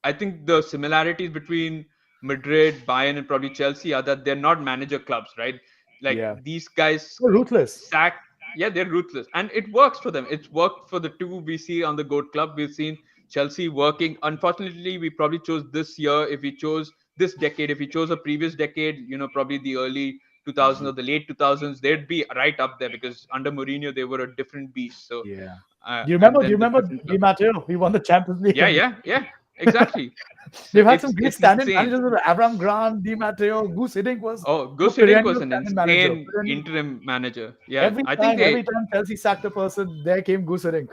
I think the similarities between Madrid, Bayern, and probably Chelsea are that they're not manager clubs, right? Like Yeah, these guys they're ruthless. sack. Yeah, they're ruthless, and it works for them. It's worked for the two we see on the Goat Club. We've seen Chelsea working. Unfortunately, we probably chose this year. If we chose this decade, if we chose a previous decade, probably the early 2000s or the late 2000s, they'd be right up there because under Mourinho they were a different beast. So, Yeah. and Do you then the remember different Di clubs. Matteo? We won the Champions League Yeah, under. yeah, exactly. So They've had some great it's stand-in insane. managers. Avram Grant, Di Matteo, Goose Hiddink was Oh, the Gus Hiddink was perennial an stand-in manager. insane interim manager. Yeah, Every I think time, they. every time Chelsea sacked a person, there came Goose Hiddink.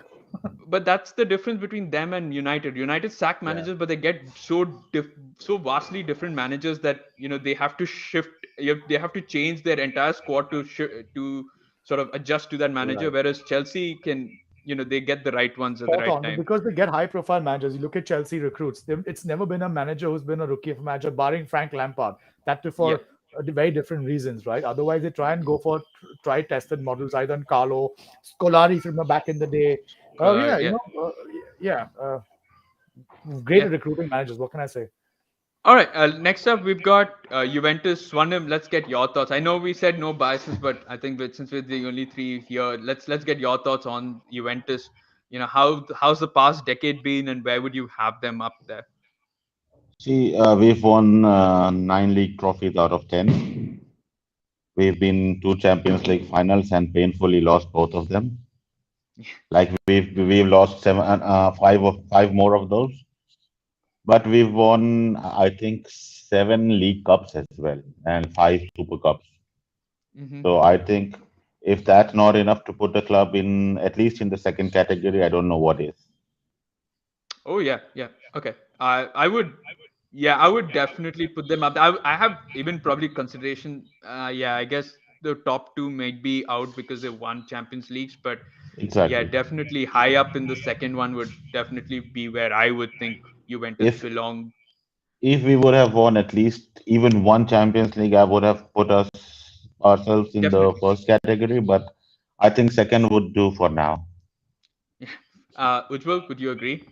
But that's the difference between them and United. United sack Yeah, managers, but they get so vastly different managers that they have to shift. They have to change their entire squad to sort of adjust to that manager. right. Whereas Chelsea can, they get the right ones at the Spot right on. But time. because they get high profile managers, you look at Chelsea recruits, it's never been a manager who's been a rookie of a manager, barring Frank Lampard. That too Yeah, for very different reasons, right? Otherwise, they try and go for try tested models, either in Carlo, Scolari from back in the day. Collard. Yeah, Yeah, yeah, great yeah. at recruiting managers. What can I say? All right. Next up, we've got Juventus. Swarnim, let's get your thoughts. I know we said no biases, but I think since we're the only three here, let's get your thoughts on Juventus. How's the past decade been, and where would you have them up there? See, we've won 9 league trophies out of 10. We've been to Champions League finals and painfully lost both of them. Like we've lost five more of those, but we've won I think 7 league cups as well and 5 super cups. Hmm. So I think if that's not enough to put the club in at least in the second category, I don't know what is. Oh yeah, yeah. Okay. I would, yeah, I would definitely put them up. I have even probably consideration. Yeah, I guess the top two might be out because they won Champions Leagues, but yeah, Exactly. definitely high up in the second one would definitely be where I would think Juventus If belong. if we would have won at least even one Champions League, I would have put us ourselves in the Definitely. first category. But I think second would do for now. Yeah. Ujwal, would you agree?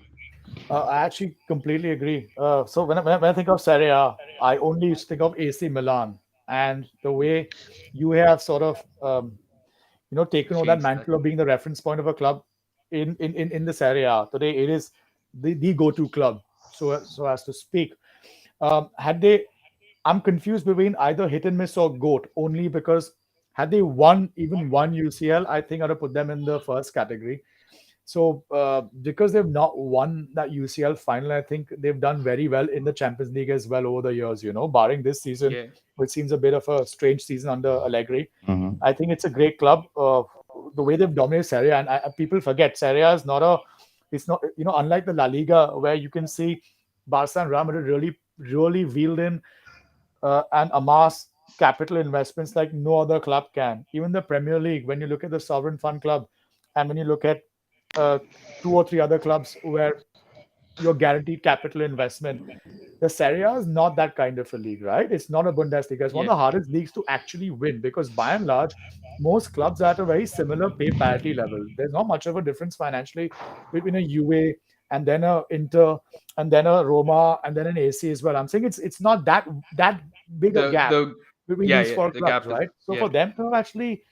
I actually completely agree. So when I think of Serie A, I only used to think of AC Milan and the way you have sort of taken over that Change that. mantle of being the reference point of a club in the Serie A. Today it is the go-to club, so as to speak. Had they, I'm confused between either hit and miss or goat, only because had they won even one UCL, I think I'd have put them in the first category. So because they've not won that UCL final, I think they've done very well in the Champions League as well over the years. Barring this season, Yeah. which seems a bit of a strange season under Allegri. Mhm. I think it's a great club. The way they've dominated Serie A, and people forget Serie A is not a, it's not unlike the La Liga where you can see Barca and Real Madrid really wheeled in and amass capital investments like no other club can. Even the Premier League, when you look at the Sovereign Fund Club, and when you look at uh, two or three other clubs where you're guaranteed capital investment, the Serie A is not that kind of a league, right? It's not a Bundesliga. It's one Yeah. of the hardest leagues to actually win because by and large, most clubs are at a very similar pay parity level. There's not much of a difference financially between a UA and then a Inter and then a Roma and then an AC as well. I'm saying it's not that big a gap The between yeah, these yeah. four The clubs, gap is right? So yeah. for them to have actually,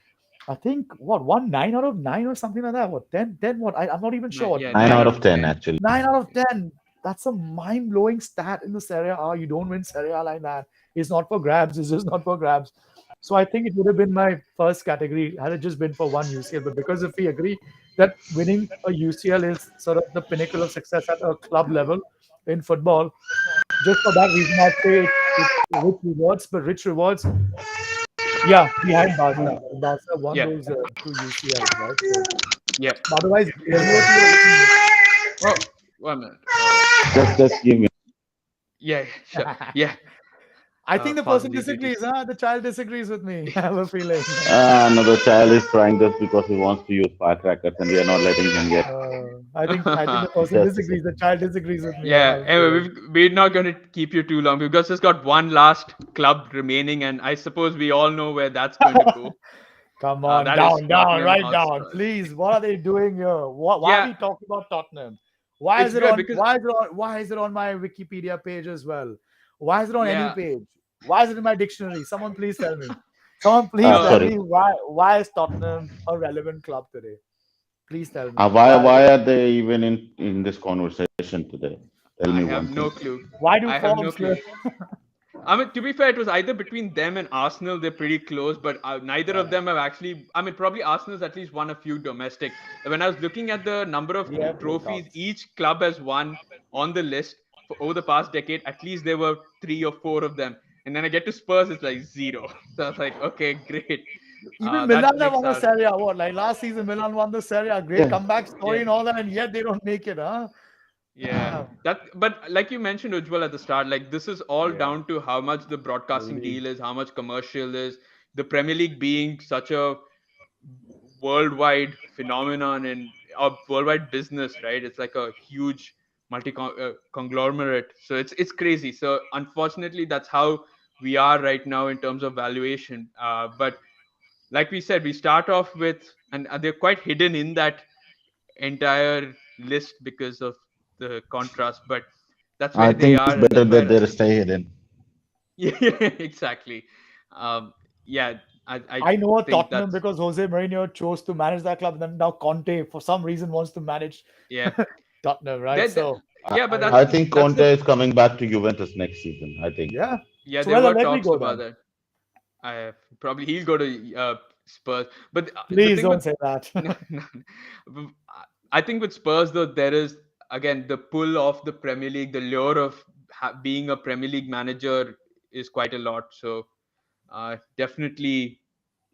I think what, won 9 out of 9 or something like that. What 10 what? I'm not even sure. What Yeah, Nine nine out out of of ten, ten. actually. 9 out of 10. That's a mind-blowing stat in the Serie A. You don't win Serie A like that. It's not for grabs. It's just not for grabs. So I think it would have been my first category had it just been for one UCL. But because if we agree that winning a UCL is sort of the pinnacle of success at a club level in football, just for that reason, I'd say it's rich rewards. But rich rewards, yeah, behind Barca. Barca won Yeah, those two UCLs, right? So yeah. otherwise, if you were to Oh, 1 minute. Just give me. Yeah, sure. Yeah. I think the person Fatherly duties. disagrees, huh? The child disagrees with me. I have a feeling. No, the child is trying this because he wants to use firecrackers, and we are not letting him yet. I think the person Just a disagrees. The second. child disagrees with me. I Yeah. have a Anyway, feeling. we're not going to keep you too long. We've just got one last club remaining, and I suppose we all know where that's going to go. Come on, That is down, Tottenham right down, Hotspur. please. What are they doing here? Why are Yeah, we talking about Tottenham? Why is it's it weird on? because Why is it on? Why is it on my Wikipedia page as well? Why is it on any yeah. page? Why is it in my dictionary? Someone please tell me. Someone please No, tell Sorry. me why is Tottenham a relevant club today? Please tell me. Why Why is why it? are they even in this conversation today? Tell I me have one no thing. clue. Why do I have no forms clue. slip? I mean, to be fair, it was either between them and Arsenal. They're pretty close, but neither of Yeah, them have actually. I mean, probably Arsenal's at least won a few domestic. When I was looking at the number of we have both trophies counts. each club has won on the list for over the past decade, at least there were three or four of them. And then I get to Spurs, it's like zero. So I was like, okay, great. Even That Milan have makes won the our Serie A. What, like last season, Milan won the Serie A. Great Yeah. comeback story yeah. and all that, and yet they don't make it, huh? Yeah, that but like you mentioned, Ujwal, at the start, like this is all Yeah, down to how much the the broadcasting league. deal is, how much commercial is, the Premier League being such a worldwide phenomenon and a worldwide business, right? It's like a huge multi conglomerate, so it's crazy. So unfortunately, that's how we are right now in terms of valuation. But like we said, we start off with, and they're quite hidden in that entire list because of the contrast, but that's I where they think it's are, and better that's that where they stay hidden. yeah, exactly. um yeah, I I know think Tottenham that's because Jose Mourinho chose to manage that club, and then now Conte, for some reason, wants to manage yeah. Tottenham, right? That, So yeah, but I I think that's Conte the is coming back to Juventus next season. I think. yeah. yeah, So there where were the Allegri talks go about then? that. I probably he'll go to Spurs, but the Please thing with don't say that. no, no, I think with Spurs though there is again the pull of the Premier League, the lure of being a Premier League manager is quite a lot. So definitely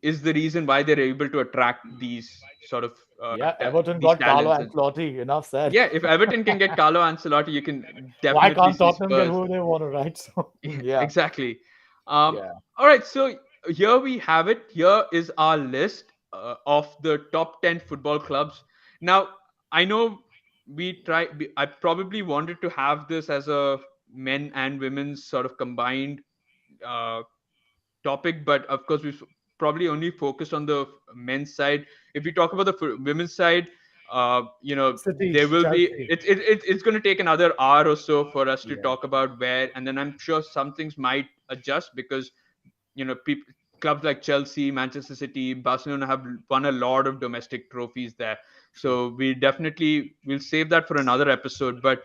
is the reason why they're able to attract these sort of Yeah, Everton these got Carlo talents. And Ancelotti. Enough said. yeah, if Everton can get Carlo Ancelotti, you can Why definitely can't see Tottenham get Spurs. who they want to, right? So Yeah, yeah, exactly. yeah. All right, so here we have it. Here is our list of the top 10 football clubs. Now, I know I probably wanted to have this as a men and women's sort of combined uh, topic, but of course we probably only focused on the men's side. If we talk about the women's side, City, there will be Chelsea. it's going to take another hour or so for us to Yeah. talk about where, and then I'm sure some things might adjust because clubs like Chelsea, Manchester City, Barcelona have won a lot of domestic trophies there. True. So we definitely will save that for another episode. But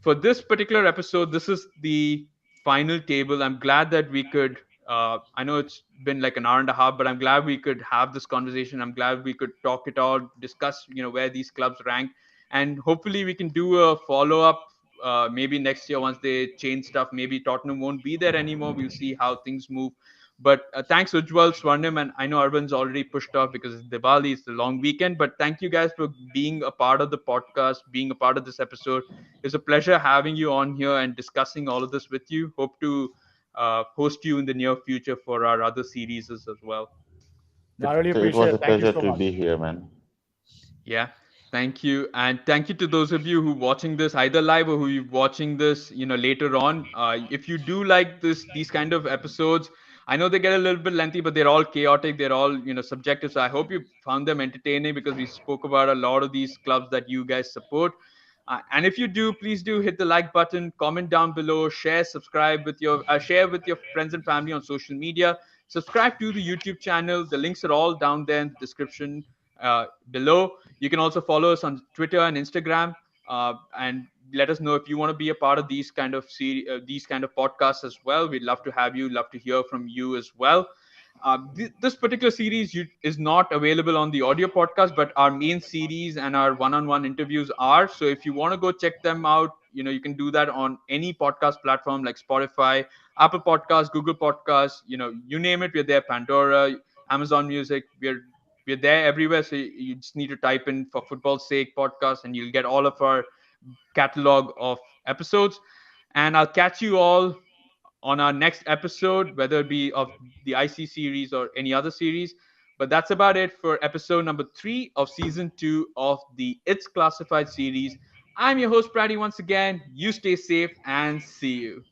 for this particular episode, this is the final table. I'm glad that we could. I know it's been like an hour and a half, but I'm glad we could have this conversation. I'm glad we could talk it all, discuss, where these clubs rank, and hopefully we can do a follow up. Maybe next year once they change stuff. Maybe Tottenham won't be there anymore. We'll see how things move. But thanks, Ujwal, Swarnim, and I know Arvind's already pushed off because it's Diwali, it's the long weekend. But thank you guys for being a part of the podcast, being a part of this episode. It's a pleasure having you on here and discussing all of this with you. Hope to host you in the near future for our other series as well. I really It was appreciate a it. Thank you pleasure so to much. be here, man. Yeah. Thank you. And thank you to those of you who are watching this either live or who are watching this, later on. If you do like these kind of episodes, I know they get a little bit lengthy, but they're all chaotic. They're all, subjective. So I hope you found them entertaining because we spoke about a lot of these clubs that you guys support. And if you do, please do hit the like button, comment down below, share with your friends and family on social media. Subscribe to the YouTube channel. The links are all down there in the description below. You can also follow us on Twitter and Instagram, and let us know if you want to be a part of these kind of podcasts as well. We'd love to have you. Love to hear from you as well. This particular series is not available on the audio podcast, but our main series and our one-on-one interviews are. So if you want to go check them out, you can do that on any podcast platform like Spotify, Apple Podcasts, Google Podcasts. You name it, we're there. Pandora, Amazon Music, we're there everywhere. So you just need to type in "For Football's Sake" podcast, and you'll get all of our catalog of episodes. And I'll catch you all on our next episode, whether it be of the IC series or any other series. But that's about it for episode number 3 of season 2 of the It's Classified series. I'm your host, Praddy, once again. You stay safe and see you.